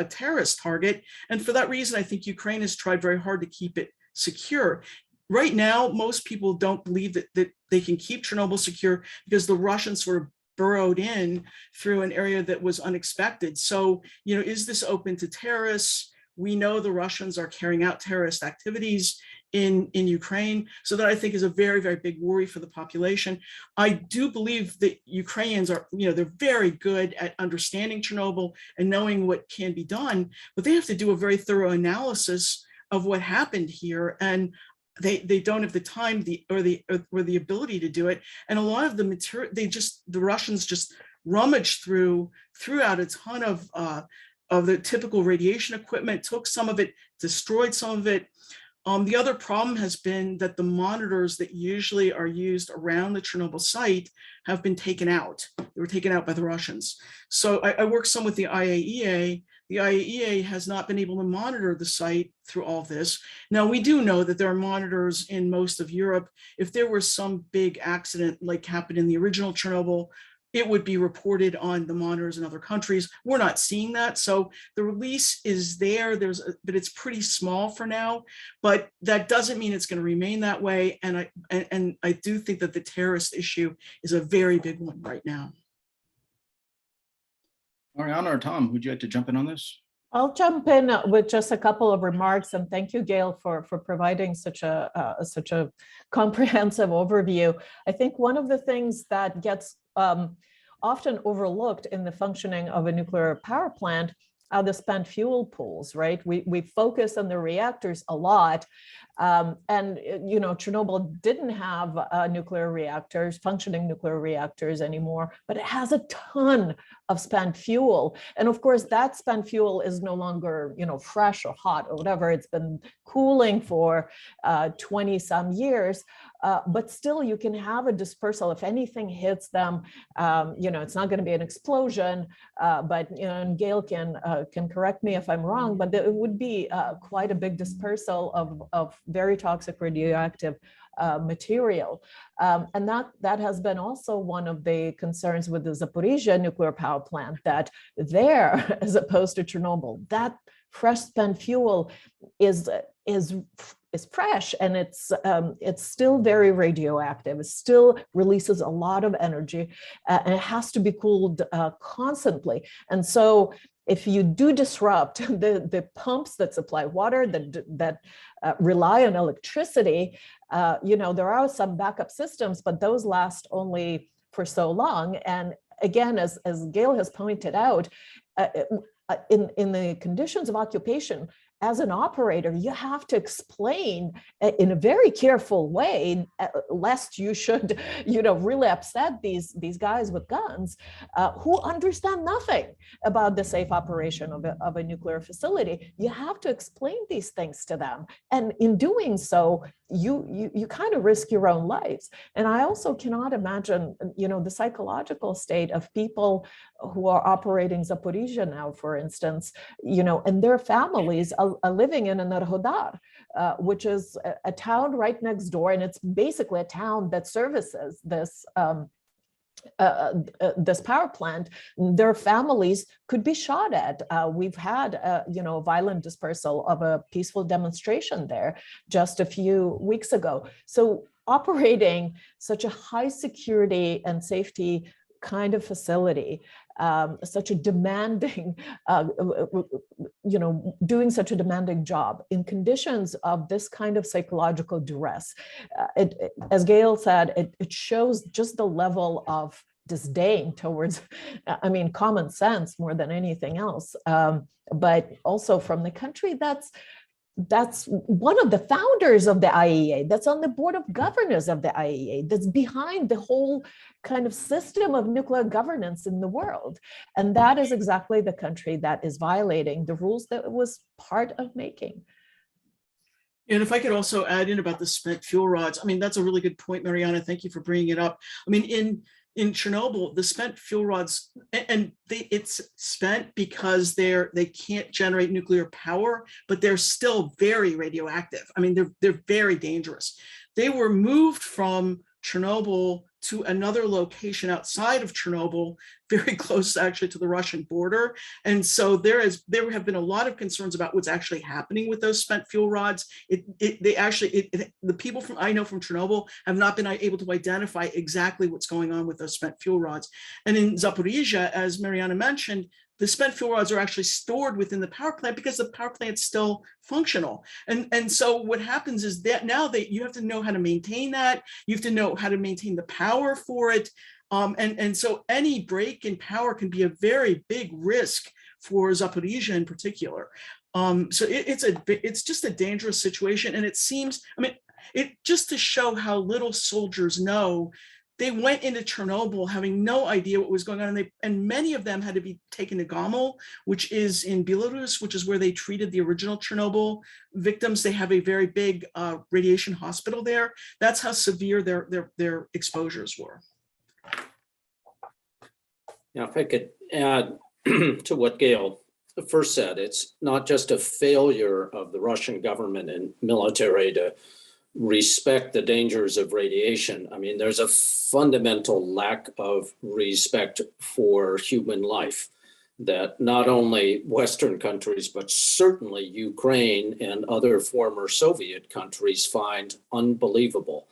terrorist target. And for that reason, I think Ukraine has tried very hard to keep it secure. right now, most people don't believe that they can keep Chernobyl secure because the Russians sort of burrowed in through an area that was unexpected. So, is this open to terrorists? We know the Russians are carrying out terrorist activities in Ukraine. So that I think is a very, very big worry for the population. I do believe that Ukrainians are, they're very good at understanding Chernobyl and knowing what can be done, but they have to do a very thorough analysis of what happened here. And they don't have the time or the ability to do it. And a lot of the material, the Russians just rummaged threw out a ton of the typical radiation equipment, took some of it, destroyed some of it. The other problem has been that the monitors that usually are used around the Chernobyl site have been taken out. They were taken out by the Russians. So I worked some with the IAEA. The IAEA has not been able to monitor the site through all of this. Now, we do know that there are monitors in most of Europe. If there was some big accident like happened in the original Chernobyl, it would be reported on the monitors in other countries. We're not seeing that. So the release is there, but it's pretty small for now, but that doesn't mean it's going to remain that way. And I do think that the terrorist issue is a very big one right now. Mariana or Tom, would you like to jump in on this? I'll jump in with just a couple of remarks, and thank you, Gayle, for providing such a comprehensive overview. I think one of the things that gets often overlooked in the functioning of a nuclear power plant are the spent fuel pools, right? We focus on the reactors a lot, and Chernobyl didn't have functioning nuclear reactors anymore, but it has a ton of spent fuel. And of course, that spent fuel is no longer, fresh or hot or whatever. It's been cooling for 20 some years, but still you can have a dispersal. If anything hits them, it's not going to be an explosion, but and Gayle can correct me if I'm wrong, but it would be quite a big dispersal of very toxic radioactive material. And that has been also one of the concerns with the Zaporizhzhia nuclear power plant, that there, as opposed to Chernobyl, that fresh spent fuel is fresh, and it's still very radioactive. It still releases a lot of energy, and it has to be cooled constantly. And so if you do disrupt the pumps that supply water, that rely on electricity, there are some backup systems, but those last only for so long. And again, as Gayle has pointed out, in the conditions of occupation, as an operator, you have to explain in a very careful way, lest you should, really upset these guys with guns who understand nothing about the safe operation of a nuclear facility. You have to explain these things to them, and in doing so, you kind of risk your own lives. And I also cannot imagine, the psychological state of people who are operating Zaporizhzhia now, for instance, and their families are living in Enerhodar, which is a town right next door, and it's basically a town that services this power plant. Their families could be shot at. We've had a violent dispersal of a peaceful demonstration there just a few weeks ago. So operating such a high security and safety kind of facility, such a demanding, doing such a demanding job in conditions of this kind of psychological duress. As Gayle said, it shows just the level of disdain towards, common sense more than anything else, but also from the country that's one of the founders of the IAEA, that's on the board of governors of the IAEA, that's behind the whole kind of system of nuclear governance in the world. And that is exactly the country that is violating the rules that it was part of making. And if I could also add in about the spent fuel rods, that's a really good point, Mariana. Thank you for bringing it up. In Chernobyl, the spent fuel rods, it's spent because they can't generate nuclear power, but they're still very radioactive. They're very dangerous. They were moved from Chernobyl to another location outside of Chernobyl, very close actually to the Russian border. And so there have been a lot of concerns about what's actually happening with those spent fuel rods. The people I know from Chernobyl have not been able to identify exactly what's going on with those spent fuel rods. And in Zaporizhia, as Mariana mentioned, the spent fuel rods are actually stored within the power plant because the power plant's still functional. And so what happens is that now you have to know how to maintain that. You have to know how to maintain the power for it. And so any break in power can be a very big risk for Zaporizhia in particular. So it's just a dangerous situation. And it seems, just to show how little soldiers know, they went into Chernobyl having no idea what was going on, and many of them had to be taken to Gomel, which is in Belarus, which is where they treated the original Chernobyl victims. They have a very big radiation hospital there. That's how severe their exposures were. Now, if I could add to what Gayle first said, it's not just a failure of the Russian government and military to respect the dangers of radiation. There's a fundamental lack of respect for human life that not only Western countries, but certainly Ukraine and other former Soviet countries find unbelievable.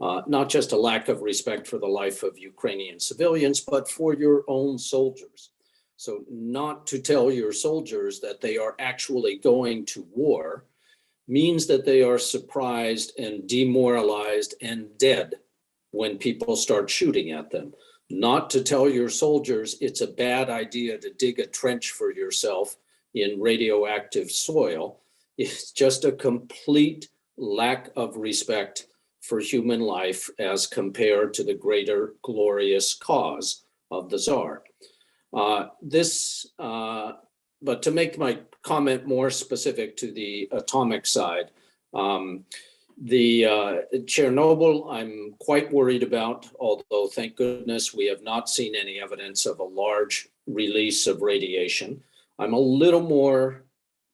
Not just a lack of respect for the life of Ukrainian civilians, but for your own soldiers. So not to tell your soldiers that they are actually going to war means that they are surprised and demoralized and dead when people start shooting at them. Not to tell your soldiers it's a bad idea to dig a trench for yourself in radioactive soil. It's just a complete lack of respect for human life as compared to the greater glorious cause of the Tsar. But to make my comment more specific to the atomic side, the Chernobyl, I'm quite worried about, although thank goodness we have not seen any evidence of a large release of radiation. I'm a little more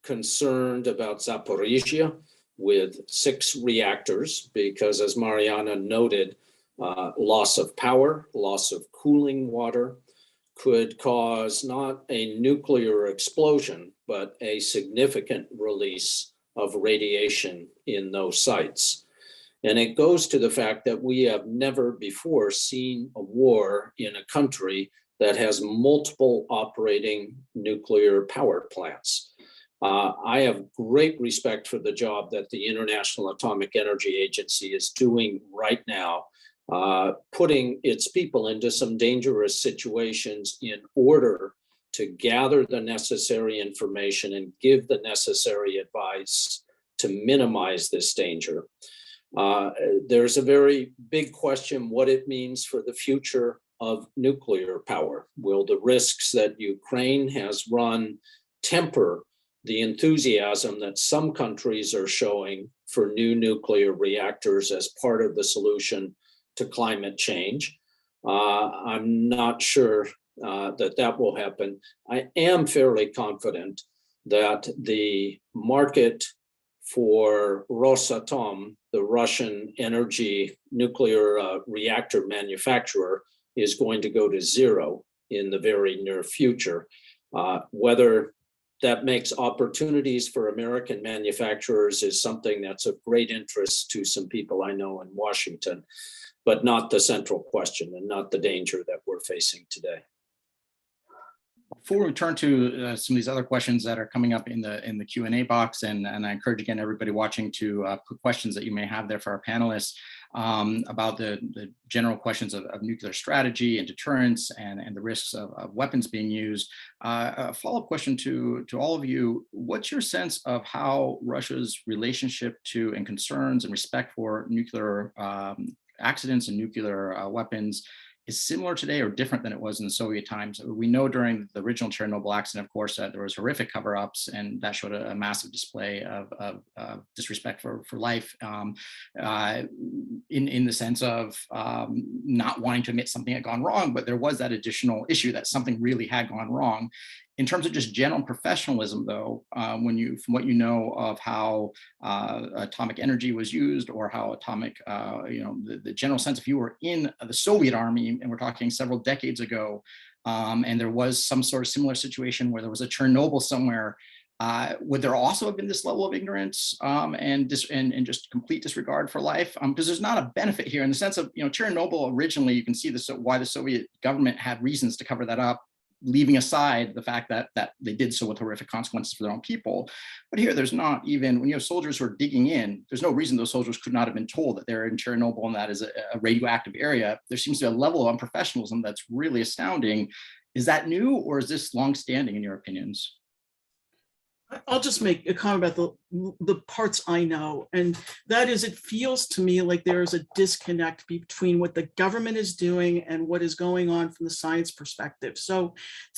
concerned about Zaporizhia with 6 reactors, because as Mariana noted, loss of power, loss of cooling water, could cause not a nuclear explosion, but a significant release of radiation in those sites. And it goes to the fact that we have never before seen a war in a country that has multiple operating nuclear power plants. I have great respect for the job that the International Atomic Energy Agency is doing right now, putting its people into some dangerous situations in order to gather the necessary information and give the necessary advice to minimize this danger. There's a very big question what it means for the future of nuclear power. Will the risks that Ukraine has run temper the enthusiasm that some countries are showing for new nuclear reactors as part of the solution to climate change? I'm not sure that will happen. I am fairly confident that the market for Rosatom, the Russian energy nuclear reactor manufacturer, is going to go to zero in the very near future. Whether that makes opportunities for American manufacturers is something that's of great interest to some people I know in Washington, but not the central question and not the danger that we're facing today. Before we turn to some of these other questions that are coming up in the Q&A box, and I encourage again everybody watching to put questions that you may have there for our panelists about the general questions of nuclear strategy and deterrence and the risks of weapons being used. A follow-up question to all of you: what's your sense of how Russia's relationship to and concerns and respect for nuclear accidents and nuclear weapons is similar today or different than it was in the Soviet times? We know during the original Chernobyl accident, of course, that there was horrific cover-ups, and that showed a massive display of disrespect for life in the sense of not wanting to admit something had gone wrong, but there was that additional issue that something really had gone wrong. In terms of just general professionalism, though, from what you know of how atomic energy was used, or how atomic, the general sense, if you were in the Soviet army, and we're talking several decades ago, and there was some sort of similar situation where there was a Chernobyl somewhere, would there also have been this level of ignorance and just complete disregard for life? Because there's not a benefit here in the sense of, Chernobyl originally, you can see why the Soviet government had reasons to cover that up, leaving aside the fact that they did so with horrific consequences for their own people. But here, there's not even, when you have soldiers who are digging in, there's no reason those soldiers could not have been told that they're in Chernobyl and that is a radioactive area. There seems to be a level of unprofessionalism that's really astounding. Is that new, or is this longstanding in your opinions? I'll just make a comment about the parts I know, and that is, it feels to me like there is a disconnect between what the government is doing and what is going on from the science perspective. So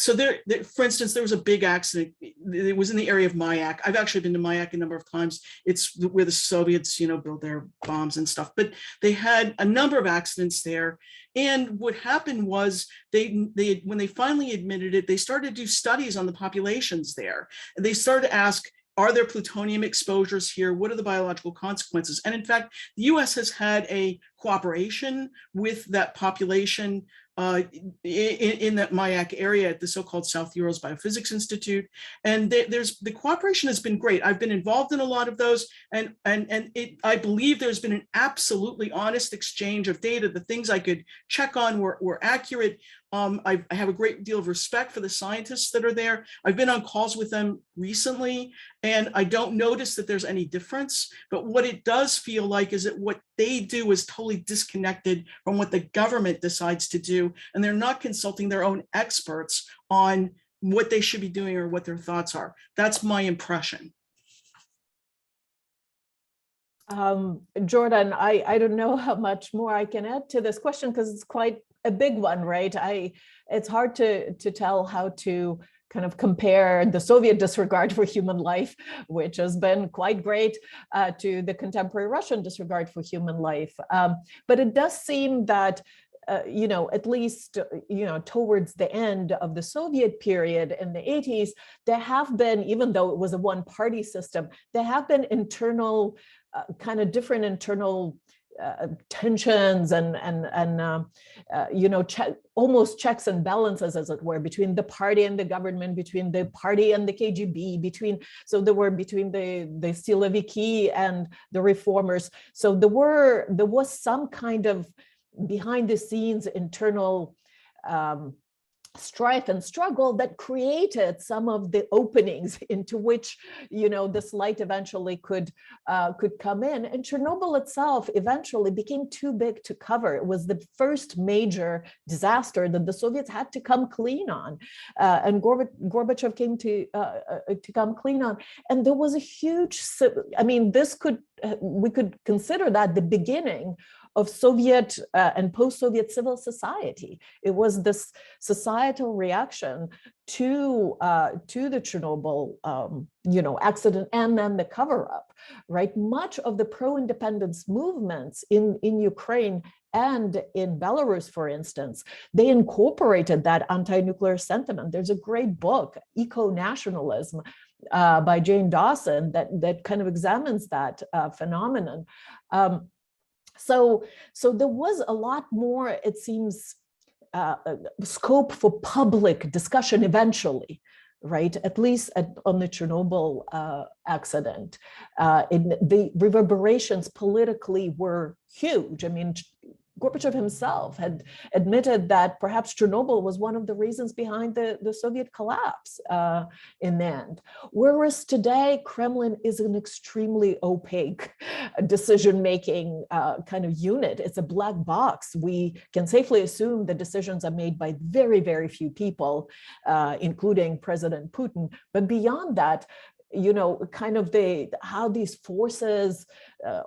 there, for instance, there was a big accident. It was in the area of Mayak. I've actually been to Mayak a number of times. It's where the Soviets, build their bombs and stuff. But they had a number of accidents there. And what happened was when they finally admitted it, they started to do studies on the populations there. And they started to ask, are there plutonium exposures here? What are the biological consequences? And in fact, the US has had a cooperation with that population in that Mayak area at the so-called South Urals Biophysics Institute. And the cooperation has been great. I've been involved in a lot of those, and I believe there's been an absolutely honest exchange of data. The things I could check on were accurate. I have a great deal of respect for the scientists that are there. I've been on calls with them recently, and I don't notice that there's any difference. But what it does feel like is that what they do is totally disconnected from what the government decides to do, and they're not consulting their own experts on what they should be doing or what their thoughts are. That's my impression. Jordan, I don't know how much more I can add to this question, because it's quite a big one, right? It's hard to tell how to kind of compare the Soviet disregard for human life, which has been quite great, to the contemporary Russian disregard for human life. But it does seem that at least, towards the end of the Soviet period in the 80s, there have been, even though it was a one-party system, there have been internal, kind of different internal tensions and almost checks and balances, as it were, between the party and the government, between the party and the KGB, so there were between the Siloviki and the reformers. So there was some kind of behind the scenes internal strife and struggle that created some of the openings into which this light eventually could come in. And Chernobyl itself eventually became too big to cover. It was the first major disaster that the Soviets had to come clean on, and Gorbachev came to come clean on. And there was a huge, we could consider that the beginning of Soviet and post-Soviet civil society. It was this societal reaction to the Chernobyl accident, and then the cover-up, right? Much of the pro-independence movements in Ukraine and in Belarus, for instance, they incorporated that anti-nuclear sentiment. There's a great book, Eco-Nationalism, by Jane Dawson, that kind of examines that phenomenon. So there was a lot more, it seems, scope for public discussion eventually, right? At least on the Chernobyl accident. The reverberations politically were huge. I mean, Gorbachev himself had admitted that perhaps Chernobyl was one of the reasons behind the Soviet collapse in the end. Whereas today, Kremlin is an extremely opaque decision-making kind of unit. It's a black box. We can safely assume the decisions are made by very, very few people, including President Putin. But beyond that, kind of how these forces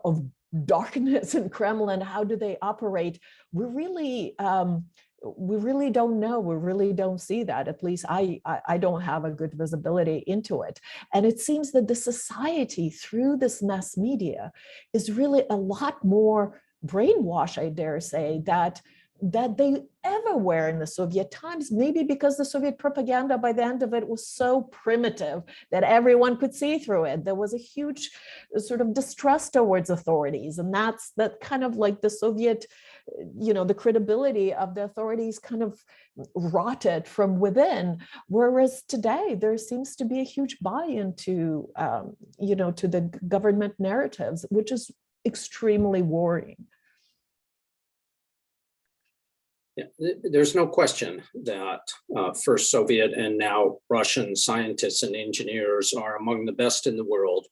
of darkness in Kremlin, how do they operate? We really don't know. We really don't see that. At least I don't have a good visibility into it. And it seems that the society, through this mass media, is really a lot more brainwashed, I dare say, that that they ever were in the Soviet times, maybe because the Soviet propaganda by the end of it was so primitive that everyone could see through it. There was a huge sort of distrust towards authorities. And that's that kind of like the Soviet, the credibility of the authorities kind of rotted from within. Whereas today there seems to be a huge buy-in to, to the government narratives, which is extremely worrying. Yeah, there's no question that first Soviet and now Russian scientists and engineers are among the best in the world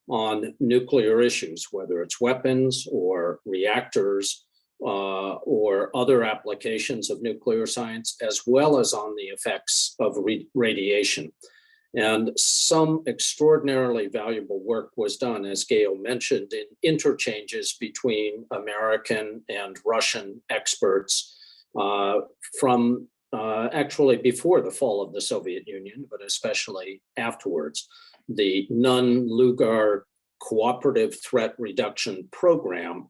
on nuclear issues, whether it's weapons or reactors or other applications of nuclear science, as well as on the effects of radiation. And some extraordinarily valuable work was done, as Gayle mentioned, in interchanges between American and Russian experts from actually before the fall of the Soviet Union, but especially afterwards. The Nunn-Lugar Cooperative Threat Reduction Program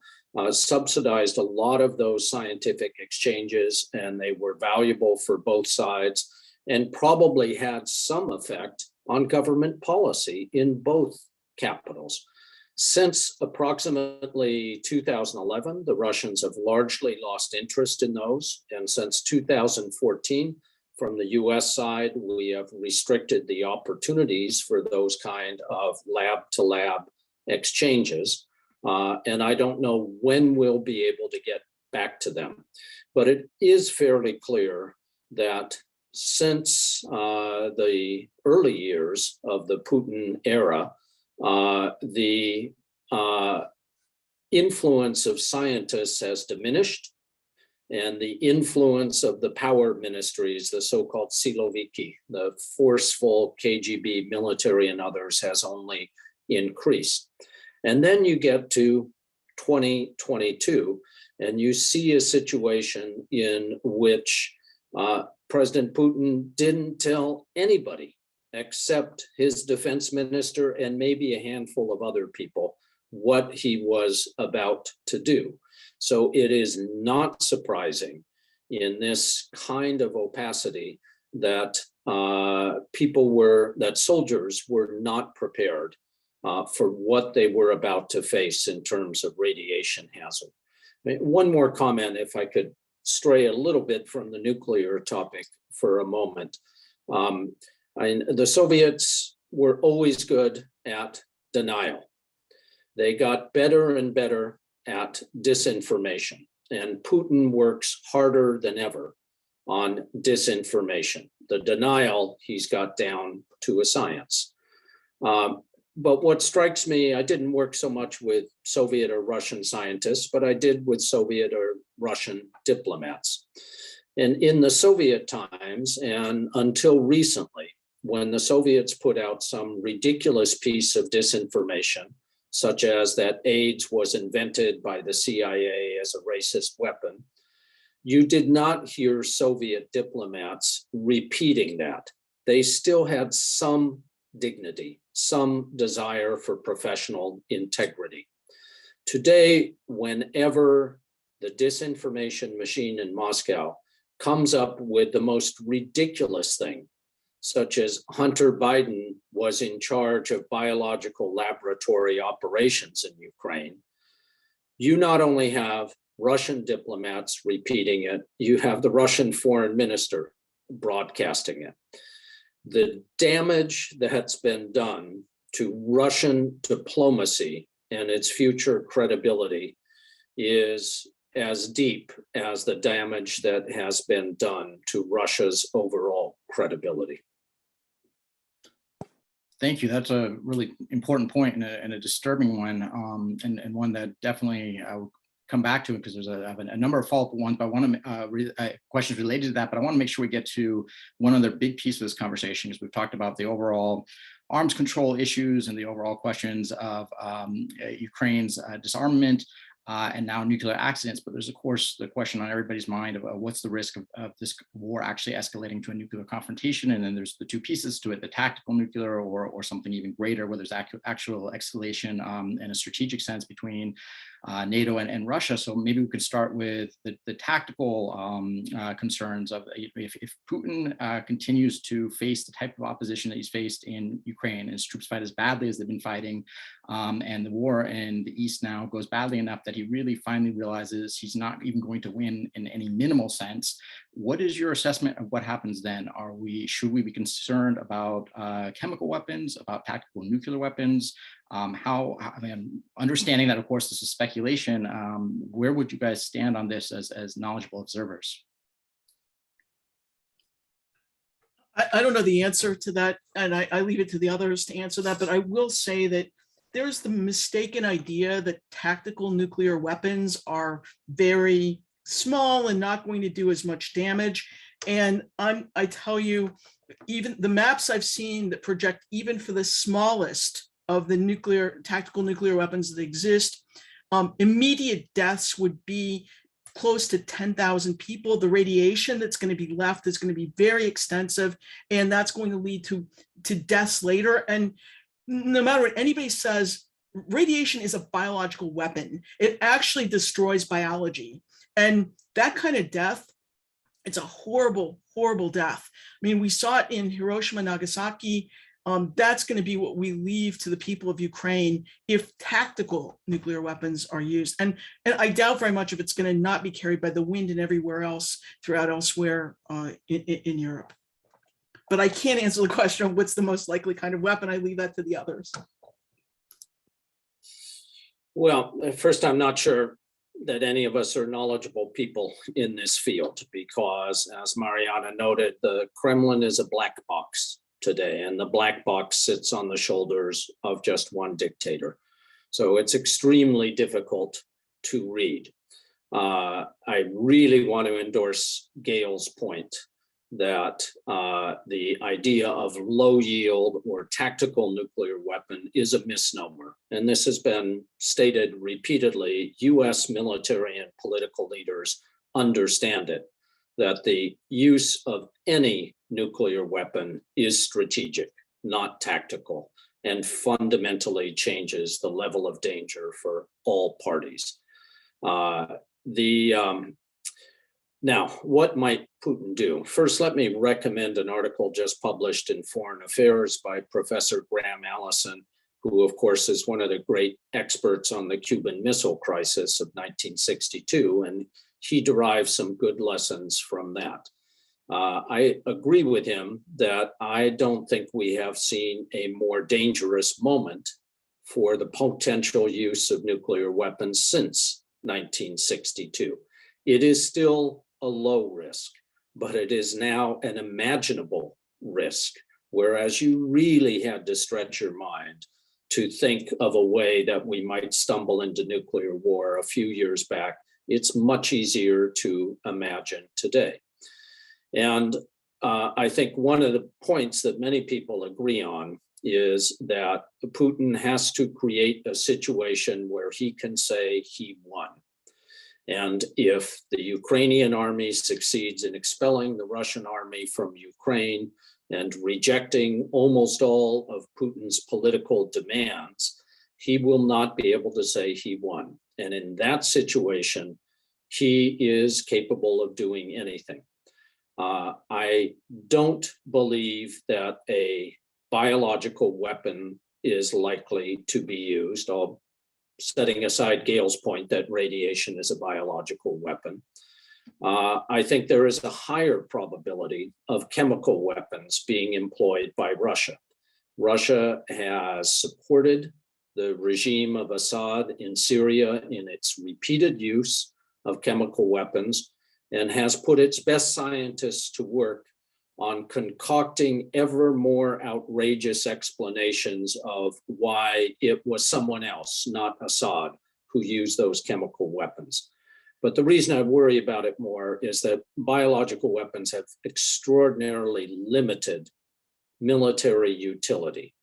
subsidized a lot of those scientific exchanges, and they were valuable for both sides and probably had some effect on government policy in both capitals. Since approximately 2011, the Russians have largely lost interest in those. And since 2014, from the US side, we have restricted the opportunities for those kind of lab-to-lab exchanges. And I don't know when we'll be able to get back to them. But it is fairly clear that since the early years of the Putin era, the influence of scientists has diminished, and the influence of the power ministries, the so-called siloviki, the forceful KGB military and others, has only increased. And then you get to 2022, and you see a situation in which President Putin didn't tell anybody except his defense minister and maybe a handful of other people what he was about to do. So it is not surprising in this kind of opacity that soldiers were not prepared for what they were about to face in terms of radiation hazard. One more comment, if I could stray a little bit from the nuclear topic for a moment. The Soviets were always good at denial. They got better and better at disinformation, and Putin works harder than ever on disinformation. The denial he's got down to a science. But what strikes me, I didn't work so much with Soviet or Russian scientists, but I did with Soviet or Russian diplomats. And in the Soviet times, and until recently, when the Soviets put out some ridiculous piece of disinformation, such as that AIDS was invented by the CIA as a racist weapon, you did not hear Soviet diplomats repeating that. They still had some dignity, some desire for professional integrity. Today, whenever the disinformation machine in Moscow comes up with the most ridiculous thing, such as Hunter Biden was in charge of biological laboratory operations in Ukraine, you not only have Russian diplomats repeating it, you have the Russian foreign minister broadcasting it. The damage that's been done to Russian diplomacy and its future credibility is as deep as the damage that has been done to Russia's overall credibility. Thank you. That's a really important point and a disturbing one, and one that definitely I will come back to, because I have a number of follow-up ones, but I want to questions related to that. But I want to make sure we get to one other big piece of this conversation, because we've talked about the overall arms control issues and the overall questions of Ukraine's disarmament and now nuclear accidents. But there's, of course, the question on everybody's mind of what's the risk of this war actually escalating to a nuclear confrontation. And then there's the two pieces to it, the tactical nuclear or something even greater, where there's actual escalation in a strategic sense between NATO and Russia. So maybe we could start with the tactical concerns of if Putin continues to face the type of opposition that he's faced in Ukraine, and his troops fight as badly as they've been fighting, and the war in the East now goes badly enough that he really finally realizes he's not even going to win in any minimal sense. What is your assessment of what happens then? Should we be concerned about chemical weapons, about tactical nuclear weapons? Understanding that, of course, this is speculation, where would you guys stand on this as knowledgeable observers? I don't know the answer to that, and I leave it to the others to answer that, but I will say that there's the mistaken idea that tactical nuclear weapons are very small and not going to do as much damage. And I tell you, even the maps I've seen that project even for the smallest of the tactical nuclear weapons that exist, immediate deaths would be close to 10,000 people. The radiation that's going to be left is going to be very extensive, and that's going to lead to deaths later. And no matter what anybody says, radiation is a biological weapon. It actually destroys biology. And that kind of death, it's a horrible, horrible death. I mean, we saw it in Hiroshima, Nagasaki. That's going to be what we leave to the people of Ukraine if tactical nuclear weapons are used. And I doubt very much if it's going to not be carried by the wind and everywhere else throughout elsewhere in Europe. But I can't answer the question of what's the most likely kind of weapon. I leave that to the others. Well, first, I'm not sure that any of us are knowledgeable people in this field, because as Mariana noted, the Kremlin is a black box today, and the black box sits on the shoulders of just one dictator. So it's extremely difficult to read. I really want to endorse Gayle's point that the idea of low yield or tactical nuclear weapon is a misnomer. And this has been stated repeatedly. US military and political leaders understand it, that the use of any nuclear weapon is strategic, not tactical, and fundamentally changes the level of danger for all parties. Now, what might Putin do? First, let me recommend an article just published in Foreign Affairs by Professor Graham Allison, who, of course, is one of the great experts on the Cuban Missile Crisis of 1962, and he derives some good lessons from that. I agree with him that I don't think we have seen a more dangerous moment for the potential use of nuclear weapons since 1962. It is still a low risk, but it is now an imaginable risk, whereas you really had to stretch your mind to think of a way that we might stumble into nuclear war a few years back. It's much easier to imagine today. And I think one of the points that many people agree on is that Putin has to create a situation where he can say he won. And if the Ukrainian army succeeds in expelling the Russian army from Ukraine and rejecting almost all of Putin's political demands, he will not be able to say he won. And in that situation, he is capable of doing anything. I don't believe that a biological weapon is likely to be used, setting aside Gayle's point that radiation is a biological weapon. I think there is a higher probability of chemical weapons being employed by Russia. Russia has supported the regime of Assad in Syria in its repeated use of chemical weapons, and has put its best scientists to work on concocting ever more outrageous explanations of why it was someone else, not Assad, who used those chemical weapons. But the reason I worry about it more is that biological weapons have extraordinarily limited military utility,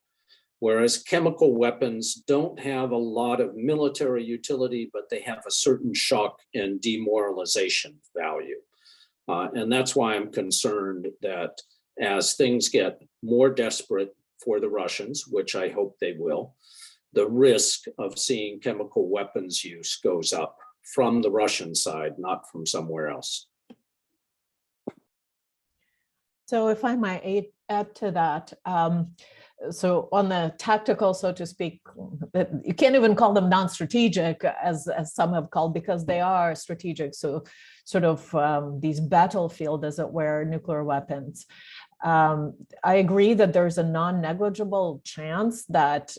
whereas chemical weapons don't have a lot of military utility, but they have a certain shock and demoralization value. And that's why I'm concerned that as things get more desperate for the Russians, which I hope they will, the risk of seeing chemical weapons use goes up from the Russian side, not from somewhere else. So if I might add to that, so on the tactical, so to speak, you can't even call them non-strategic as some have called, because they are strategic. So sort of these battlefield, as it were, nuclear weapons. I agree that there's a non-negligible chance that,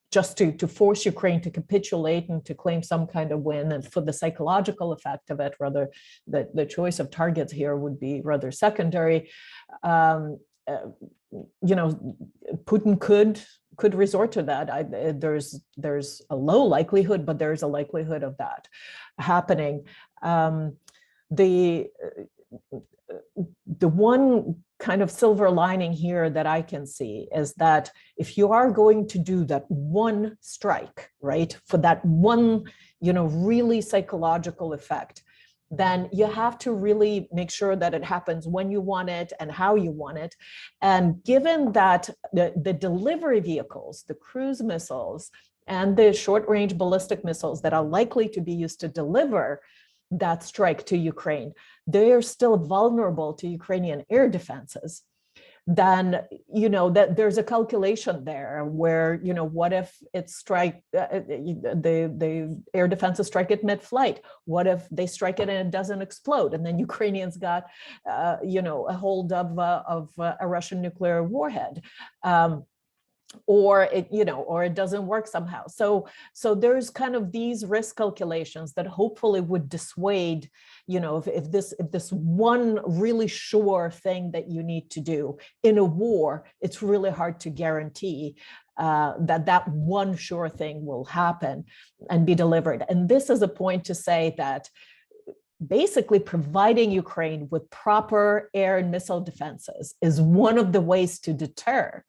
just to force Ukraine to capitulate and to claim some kind of win, and for the psychological effect of it, rather the choice of targets here would be rather secondary. Putin could resort to that. There's a low likelihood, but there's a likelihood of that happening. The one kind of silver lining here that I can see is that if you are going to do that one strike, right, for that one, really psychological effect, then you have to really make sure that it happens when you want it and how you want it. And given that the delivery vehicles, the cruise missiles and the short-range ballistic missiles that are likely to be used to deliver that strike to Ukraine, they are still vulnerable to Ukrainian air defenses, then, that there's a calculation there where, what if it strike, the air defenses strike it mid-flight? What if they strike it and it doesn't explode? And then Ukrainians got, a hold of a Russian nuclear warhead. Or it doesn't work somehow. So there's kind of these risk calculations that hopefully would dissuade, if this one really sure thing that you need to do in a war, it's really hard to guarantee that one sure thing will happen and be delivered. And this is a point to say that basically providing Ukraine with proper air and missile defenses is one of the ways to deter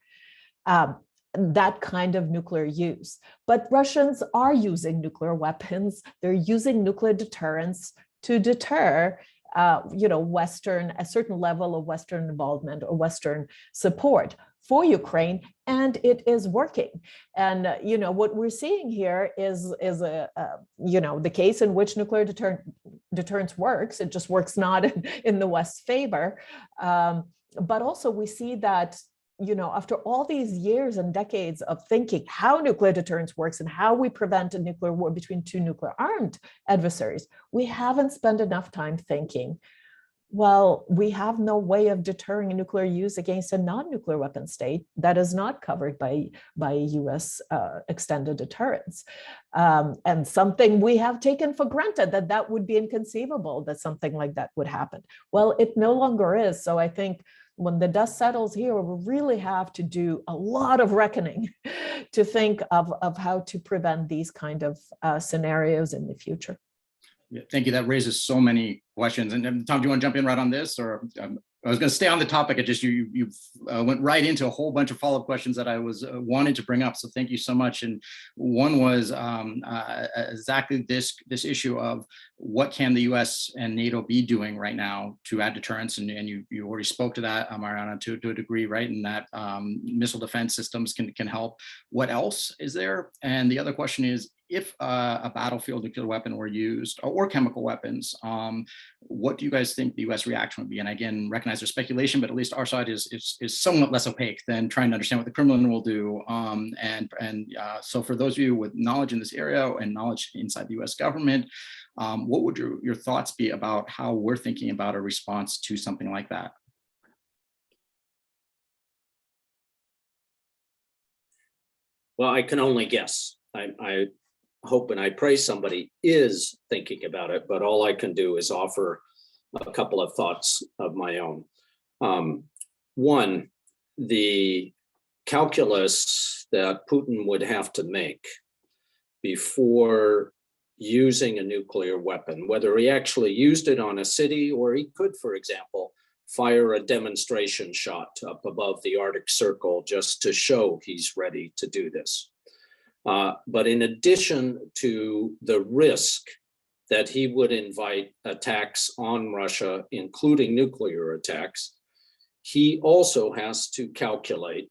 that kind of nuclear use. But Russians are using nuclear weapons. They're using nuclear deterrence to deter, a certain level of Western involvement or Western support for Ukraine, and it is working. And what we're seeing here is the case in which nuclear deterrence works. It just works not in the West's favor, but also we see that after all these years and decades of thinking how nuclear deterrence works and how we prevent a nuclear war between two nuclear armed adversaries, we haven't spent enough time thinking, well, we have no way of deterring nuclear use against a non-nuclear weapon state that is not covered by US extended deterrence. And something we have taken for granted that would be inconceivable that something like that would happen. Well, it no longer is. So I think when the dust settles here, we really have to do a lot of reckoning to think of how to prevent these kind of scenarios in the future. Yeah, thank you. That raises so many questions. And Tom, do you want to jump in right on this? Or I was going to stay on the topic. It just you went right into a whole bunch of follow-up questions that I was wanting to bring up. So thank you so much. And one was exactly this issue of what can the U.S. and NATO be doing right now to add deterrence? And you already spoke to that, Mariana, to a degree, right? And that missile defense systems can help. What else is there? And the other question is, if a battlefield nuclear weapon were used, or chemical weapons, what do you guys think the U.S. reaction would be? And again, recognize there's speculation, but at least our side is somewhat less opaque than trying to understand what the Kremlin will do. So for those of you with knowledge in this area and knowledge inside the U.S. government, what would your thoughts be about how we're thinking about a response to something like that? Well, I can only guess. I hope and I pray somebody is thinking about it, but all I can do is offer a couple of thoughts of my own. One, the calculus that Putin would have to make before using a nuclear weapon, whether he actually used it on a city or he could, for example, fire a demonstration shot up above the Arctic Circle just to show he's ready to do this. But in addition to the risk that he would invite attacks on Russia, including nuclear attacks, he also has to calculate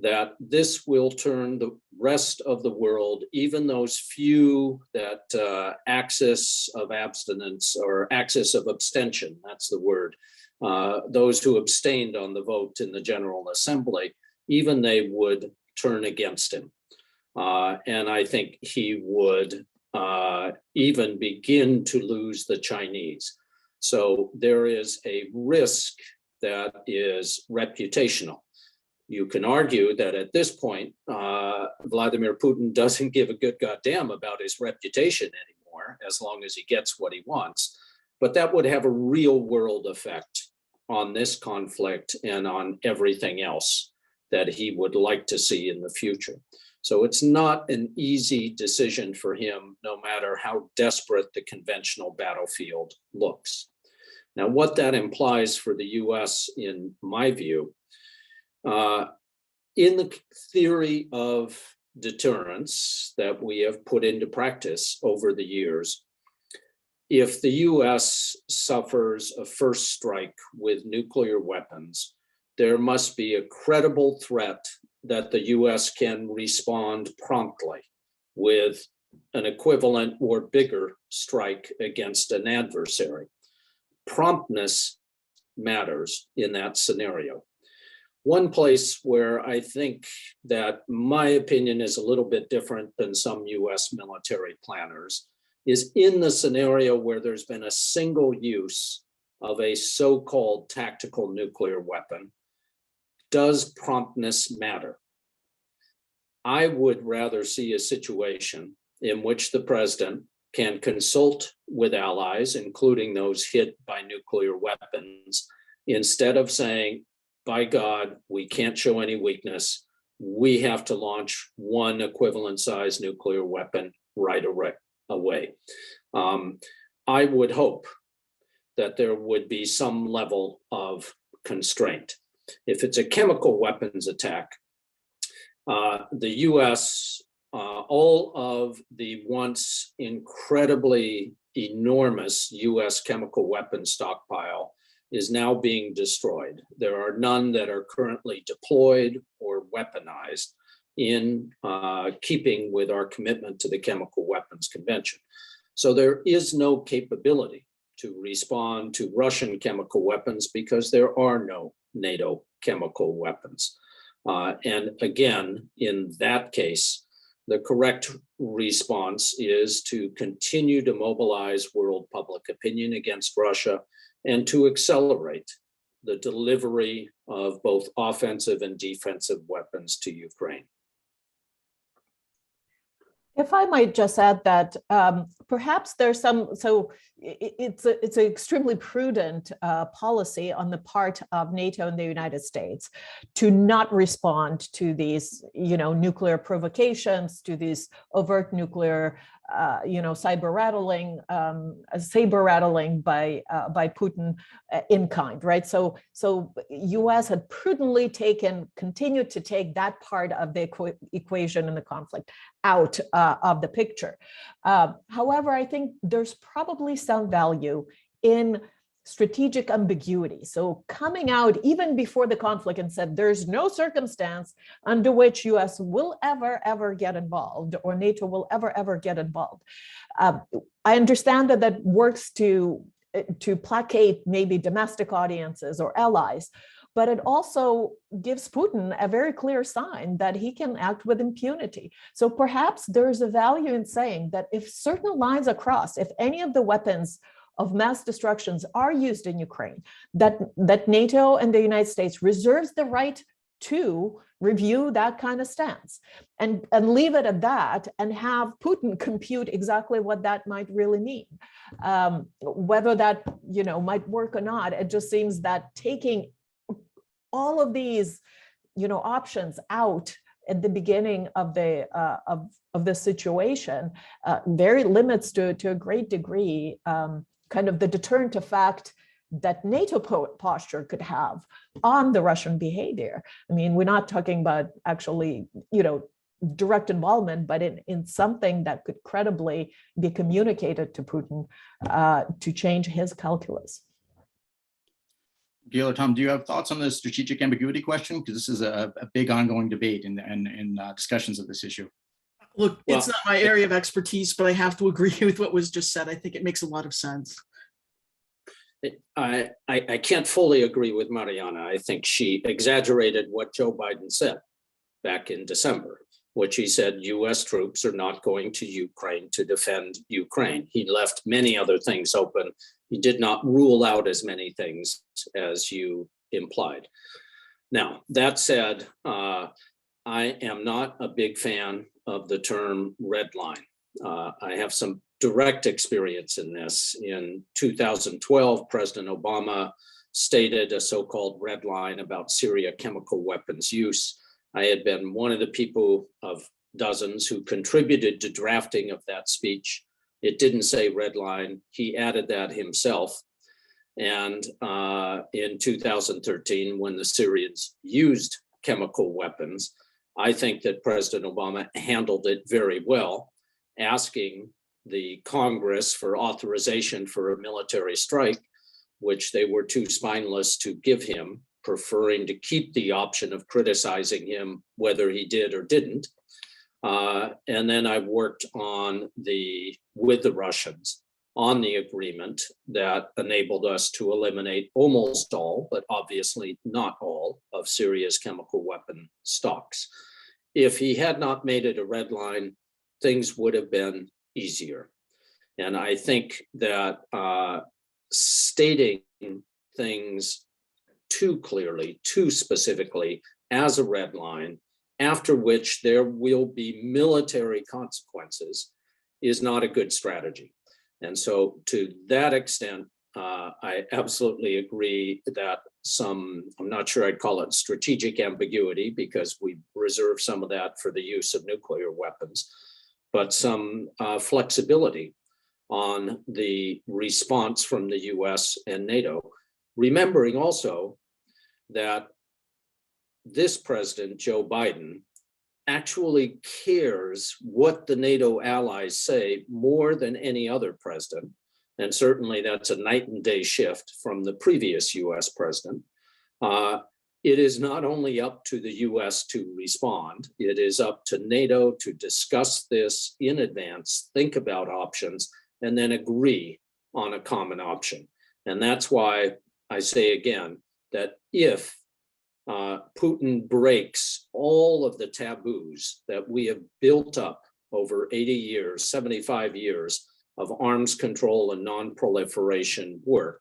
that this will turn the rest of the world, even those few that axis of abstinence or axis of abstention, that's the word, those who abstained on the vote in the General Assembly, even they would turn against him. And I think he would even begin to lose the Chinese. So there is a risk that is reputational. You can argue that at this point, Vladimir Putin doesn't give a good goddamn about his reputation anymore, as long as he gets what he wants. But that would have a real world effect on this conflict and on everything else that he would like to see in the future. So it's not an easy decision for him, no matter how desperate the conventional battlefield looks. Now, what that implies for the US, in my view, in the theory of deterrence that we have put into practice over the years, if the US suffers a first strike with nuclear weapons, there must be a credible threat that the US can respond promptly with an equivalent or bigger strike against an adversary. Promptness matters in that scenario. One place where I think that my opinion is a little bit different than some US military planners is in the scenario where there's been a single use of a so-called tactical nuclear weapon. Does promptness matter? I would rather see a situation in which the president can consult with allies, including those hit by nuclear weapons, instead of saying, by God, we can't show any weakness. We have to launch one equivalent size nuclear weapon right away. I would hope that there would be some level of constraint. If it's a chemical weapons attack, the US, all of the once incredibly enormous US chemical weapons stockpile is now being destroyed. There are none that are currently deployed or weaponized in keeping with our commitment to the Chemical Weapons Convention. So there is no capability to respond to Russian chemical weapons because there are no NATO chemical weapons. And again, in that case, the correct response is to continue to mobilize world public opinion against Russia and to accelerate the delivery of both offensive and defensive weapons to Ukraine. If I might just add that perhaps there's some, so it's an extremely prudent policy on the part of NATO and the United States to not respond to these, nuclear provocations, to these overt nuclear, saber rattling by Putin in kind, right? So U.S. had prudently continued to take that part of the equation in the conflict out of the picture. However, I think there's probably some value in strategic ambiguity. So coming out even before the conflict and said, there's no circumstance under which US will ever get involved or NATO will ever get involved. I understand that works to placate maybe domestic audiences or allies, but it also gives Putin a very clear sign that he can act with impunity. So perhaps there's a value in saying that if certain lines are crossed, if any of the weapons of mass destructions are used in Ukraine, that NATO and the United States reserves the right to review that kind of stance and leave it at that and have Putin compute exactly what that might really mean. Whether that might work or not, it just seems that taking all of these options out at the beginning of the situation very limits to a great degree kind of the deterrent effect that NATO posture could have on the Russian behavior. I mean, we're not talking about actually, direct involvement, but in something that could credibly be communicated to Putin to change his calculus. Gayle or Tom, do you have thoughts on the strategic ambiguity question? Because this is a big ongoing debate in discussions of this issue. Look, Well, it's not my area of expertise, but I have to agree with what was just said. I think it makes a lot of sense. I can't fully agree with Mariana. I think she exaggerated what Joe Biden said back in December, which he said US troops are not going to Ukraine to defend Ukraine. He left many other things open. He did not rule out as many things as you implied. Now, that said, I am not a big fan of the term red line. I have some direct experience in this. In 2012, President Obama stated a so-called red line about Syria chemical weapons use. I had been one of the people of dozens who contributed to drafting of that speech. It didn't say red line. He added that himself. And in 2013, when the Syrians used chemical weapons, I think that President Obama handled it very well, asking the Congress for authorization for a military strike, which they were too spineless to give him, preferring to keep the option of criticizing him whether he did or didn't. And then I worked with the Russians on the agreement that enabled us to eliminate almost all, but obviously not all, of Syria's chemical weapon stocks. If he had not made it a red line, things would have been easier. And I think that stating things too clearly, too specifically as a red line, after which there will be military consequences, is not a good strategy. And so to that extent, I absolutely agree that I'm not sure I'd call it strategic ambiguity, because we reserve some of that for the use of nuclear weapons, but some flexibility on the response from the US and NATO, remembering also that this president, Joe Biden, actually cares what the NATO allies say more than any other president. And certainly that's a night and day shift from the previous US president. It is not only up to the US to respond, it is up to NATO to discuss this in advance, think about options, and then agree on a common option. And that's why I say again, that if Putin breaks all of the taboos that we have built up over 80 years, 75 years of arms control and non-proliferation work,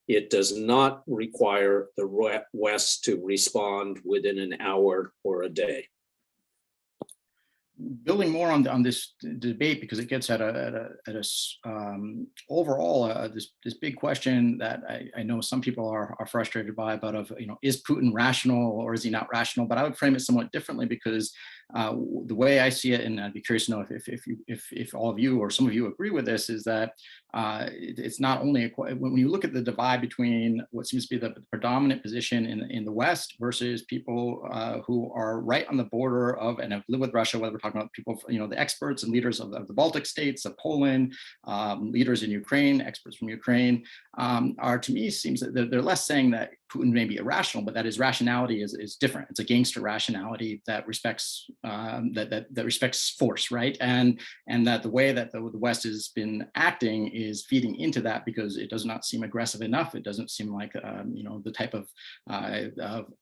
it does not require the West to respond within an hour or a day. Building more on this debate, because it gets at overall this big question that I know some people are frustrated by, about is Putin rational or is he not rational? But I would frame it somewhat differently, because the way I see it, and I'd be curious to know if all of you or some of you agree with this, is that it's not only when you look at the divide between what seems to be the predominant position in the West versus people who are right on the border of and have lived with Russia, whether we're talking about people, the experts and leaders of the Baltic states, of Poland, leaders in Ukraine, experts from Ukraine, to me seems that they're less saying that Putin may be irrational, but that his rationality is different. It's a gangster rationality that respects that respects force, right? And that the way that the West has been acting is feeding into that, because it does not seem aggressive enough. It doesn't seem like the type of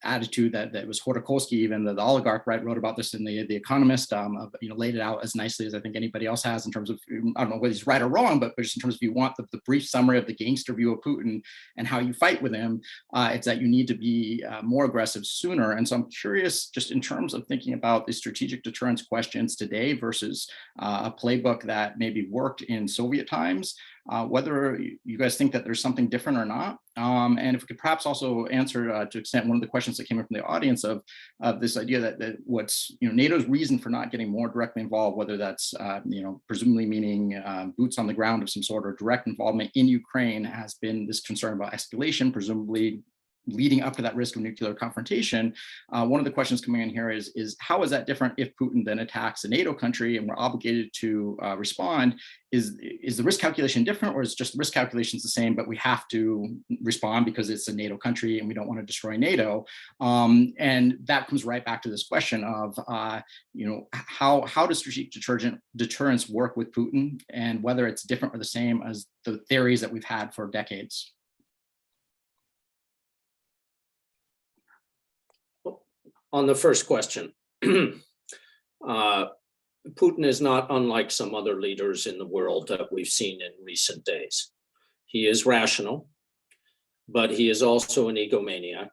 attitude that was Khodorkovsky, even the oligarch, right, wrote about this in the Economist, laid it out as nicely as I think anybody else has, in terms of, I don't know whether he's right or wrong, but just in terms of, if you want the brief summary of the gangster view of Putin and how you fight with him, it's that you need to be more aggressive sooner. And so I'm curious, just in terms of thinking about the strategic deterrence questions today versus a playbook that maybe worked in Soviet times, whether you guys think that there's something different or not. And if we could perhaps also answer to extent one of the questions that came in from the audience of this idea that what's NATO's reason for not getting more directly involved, whether that's presumably meaning boots on the ground of some sort, or direct involvement in Ukraine, has been this concern about escalation, presumably leading up to that risk of nuclear confrontation, one of the questions coming in here is how is that different if Putin then attacks a NATO country and we're obligated to respond? Is the risk calculation different, or is just the risk calculations the same, but we have to respond because it's a NATO country and we don't want to destroy NATO? And that comes right back to this question of, how does strategic deterrence work with Putin, and whether it's different or the same as the theories that we've had for decades. On the first question, Putin is not unlike some other leaders in the world that we've seen in recent days. He is rational, but he is also an egomaniac.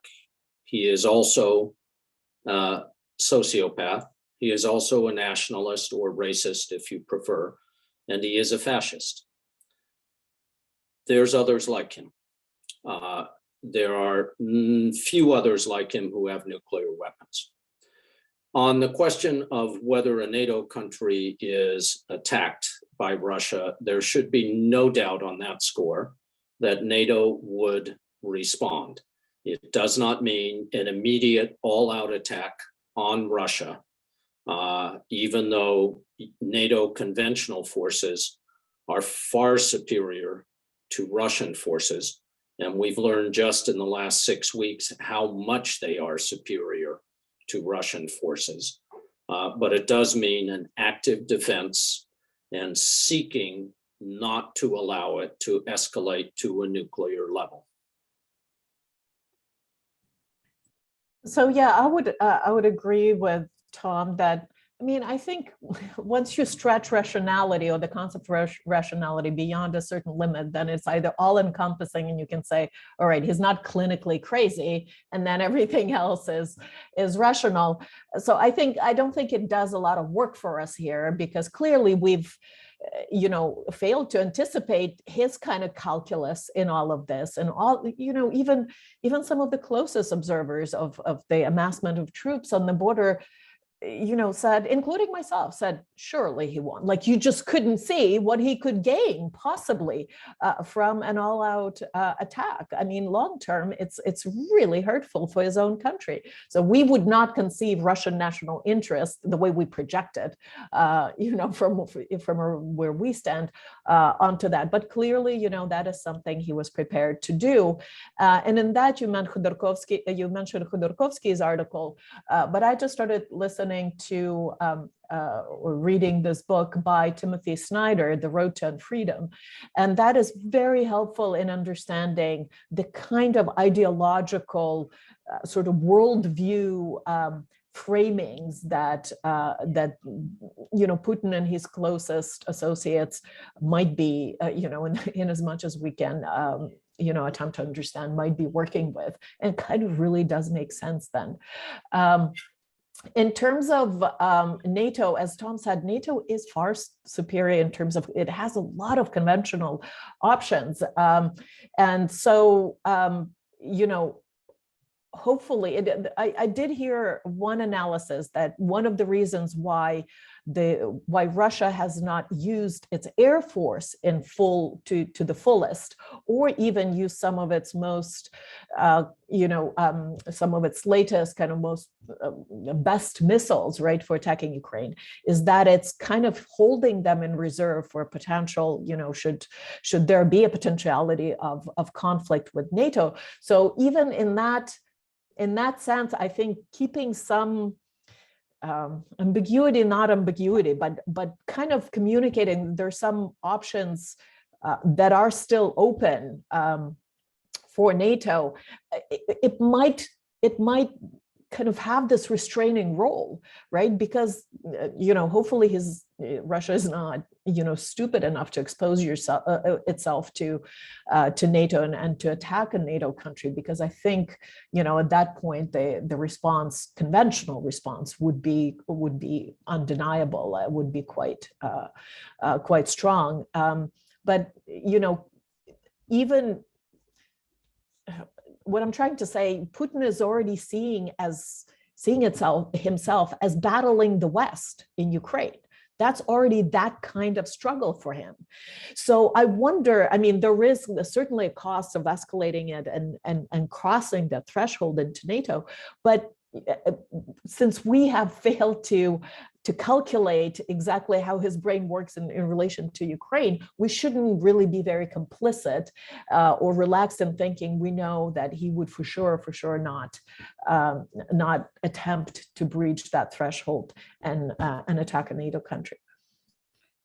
He is also a sociopath. He is also a nationalist or racist, if you prefer, and he is a fascist. There's others like him. There are few others like him who have nuclear weapons. On the question of whether a NATO country is attacked by Russia, there should be no doubt on that score that NATO would respond. It does not mean an immediate all-out attack on Russia, even though NATO conventional forces are far superior to Russian forces. And we've learned just in the last 6 weeks how much they are superior to Russian forces. But it does mean an active defense and seeking not to allow it to escalate to a nuclear level. So yeah, I would agree with Tom that, I mean, I think once you stretch rationality or the concept of rationality beyond a certain limit, then it's either all encompassing and you can say, all right, he's not clinically crazy, and then everything else is rational. So I don't think it does a lot of work for us here, because clearly we've, failed to anticipate his kind of calculus in all of this, and all, even some of the closest observers of the amassment of troops on the border, said, including myself, said, surely he won. Like, you just couldn't see what he could gain possibly from an all-out attack. I mean, long-term, it's really hurtful for his own country. So we would not conceive Russian national interest the way we projected, from where we stand onto that. But clearly, that is something he was prepared to do. And in that, you mentioned Khodorkovsky's article, but I just started listening to or reading this book by Timothy Snyder, The Road to Unfreedom. And that is very helpful in understanding the kind of ideological sort of worldview framings that Putin and his closest associates might be, in as much as we can attempt to understand, might be working with, and kind of really does make sense then. In terms of NATO, as Tom said, NATO is far superior in terms of it has a lot of conventional options. And so, hopefully, I did hear one analysis that one of the reasons why Russia has not used its air force in full to the fullest, or even used some of its most, some of its latest kind of most best missiles, right, for attacking Ukraine, is that it's kind of holding them in reserve for potential, should there be a potentiality of conflict with NATO. So even in that sense, I think keeping some ambiguity, not ambiguity, but kind of communicating there's some options that are still open for NATO, it might kind of have this restraining role, right? Because hopefully Russia is not stupid enough to expose itself to NATO and to attack a NATO country, because I think at that point the conventional response would be undeniable, would be quite strong. But even what I'm trying to say, Putin is already seeing himself as battling the West in Ukraine. That's already that kind of struggle for him. So I wonder, I mean, there is certainly a cost of escalating it and crossing the threshold into NATO, but since we have failed to calculate exactly how his brain works in relation to Ukraine, we shouldn't really be very complicit or relaxed in thinking we know that he would for sure not attempt to breach that threshold and attack a NATO country.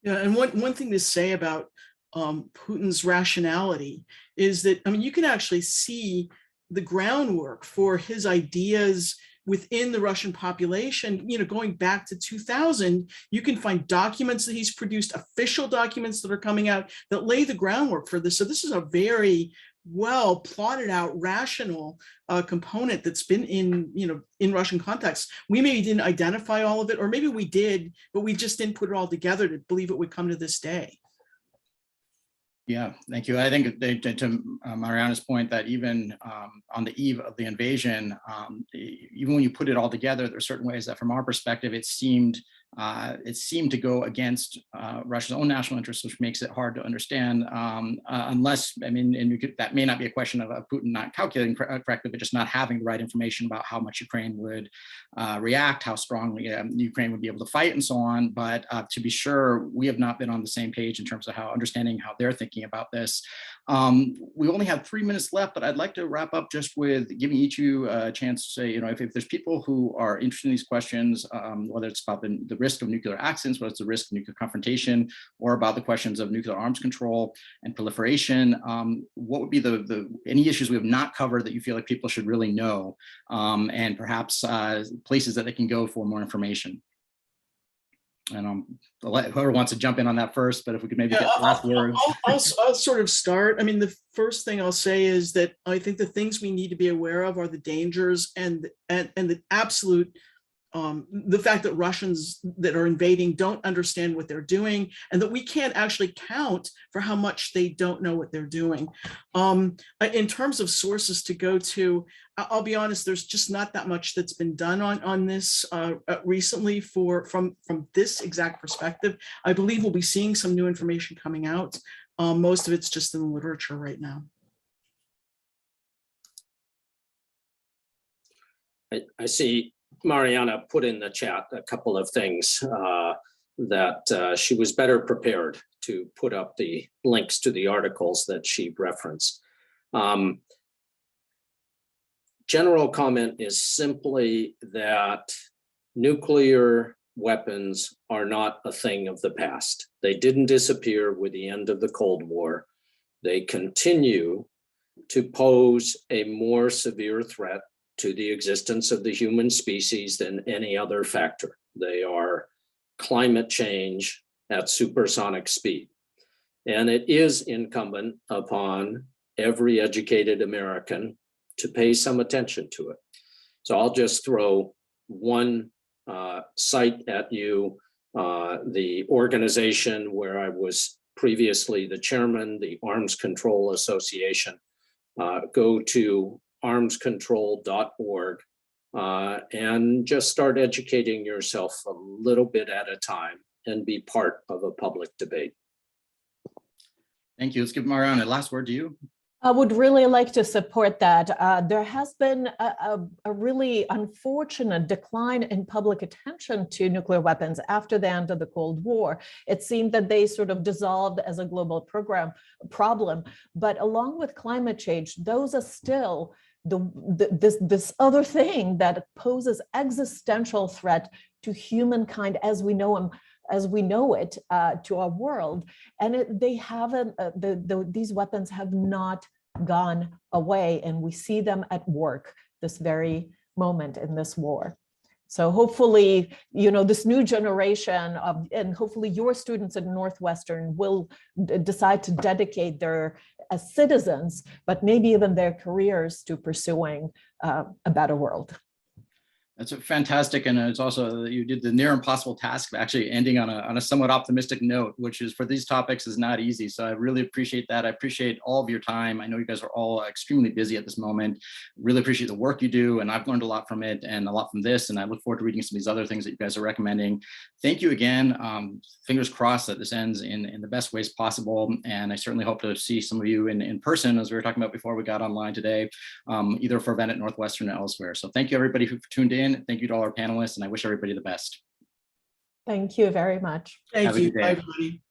Yeah, and one thing to say about Putin's rationality is that, I mean, you can actually see the groundwork for his ideas within the Russian population, you know, going back to 2000, you can find documents that he's produced, official documents that are coming out that lay the groundwork for this. So this is a very well plotted out rational component that's been in Russian context. We maybe didn't identify all of it, or maybe we did, but we just didn't put it all together to believe it would come to this day. Yeah, thank you. I think to Mariana's point that even on the eve of the invasion, even when you put it all together, there are certain ways that from our perspective, it seemed to go against Russia's own national interests, which makes it hard to understand unless, I mean, and that may not be a question of Putin not calculating correctly, but just not having the right information about how much Ukraine would react, how strongly Ukraine would be able to fight and so on. But to be sure, we have not been on the same page in terms of understanding how they're thinking about this. We only have 3 minutes left, but I'd like to wrap up just with giving each of you a chance to say, you know, if there's people who are interested in these questions, whether it's about the risk of nuclear accidents, whether it's the risk of nuclear confrontation, or about the questions of nuclear arms control and proliferation, what would be any issues we have not covered that you feel like people should really know, and perhaps places that they can go for more information? And whoever wants to jump in on that first, but if we could maybe get the last word. I'll sort of start. I mean, the first thing I'll say is that I think the things we need to be aware of are the dangers and the absolute the fact that Russians that are invading don't understand what they're doing, and that we can't actually count for how much they don't know what they're doing. In terms of sources to go to, I'll be honest, there's just not that much that's been done on this recently from this exact perspective. I believe we'll be seeing some new information coming out. Most of it's just in the literature right now. I see Mariana put in the chat a couple of things that she was better prepared to put up the links to the articles that she referenced. General comment is simply that nuclear weapons are not a thing of the past. They didn't disappear with the end of the Cold War. They continue to pose a more severe threat to the existence of the human species than any other factor. They are climate change at supersonic speed. And it is incumbent upon every educated American to pay some attention to it. So I'll just throw one site at you, the organization where I was previously the chairman, the Arms Control Association. Go to armscontrol.org and just start educating yourself a little bit at a time and be part of a public debate. Thank you. Let's give Mariana a last word to you. I would really like to support that. There has been a really unfortunate decline in public attention to nuclear weapons after the end of the Cold War. It seemed that they sort of dissolved as a global problem, but along with climate change, those are still this other thing that poses existential threat to humankind as we know it, to our world, and they haven't. These weapons have not gone away, and we see them at work this very moment in this war. So hopefully, this new generation and hopefully your students at Northwestern will decide to dedicate their as citizens, but maybe even their careers to pursuing a better world. That's a fantastic, and it's also you did the near impossible task of actually ending on a somewhat optimistic note, which is for these topics is not easy. So I really appreciate that. I appreciate all of your time. I know you guys are all extremely busy at this moment. Really appreciate the work you do, and I've learned a lot from it and a lot from this. And I look forward to reading some of these other things that you guys are recommending. Thank you again. Fingers crossed that this ends in the best ways possible. And I certainly hope to see some of you in person, as we were talking about before we got online today, either for event at Northwestern or elsewhere. So thank you everybody who tuned in. Thank you to all our panelists, and I wish everybody the best. Thank you very much. Thank Have a you. good day. Bye, everybody.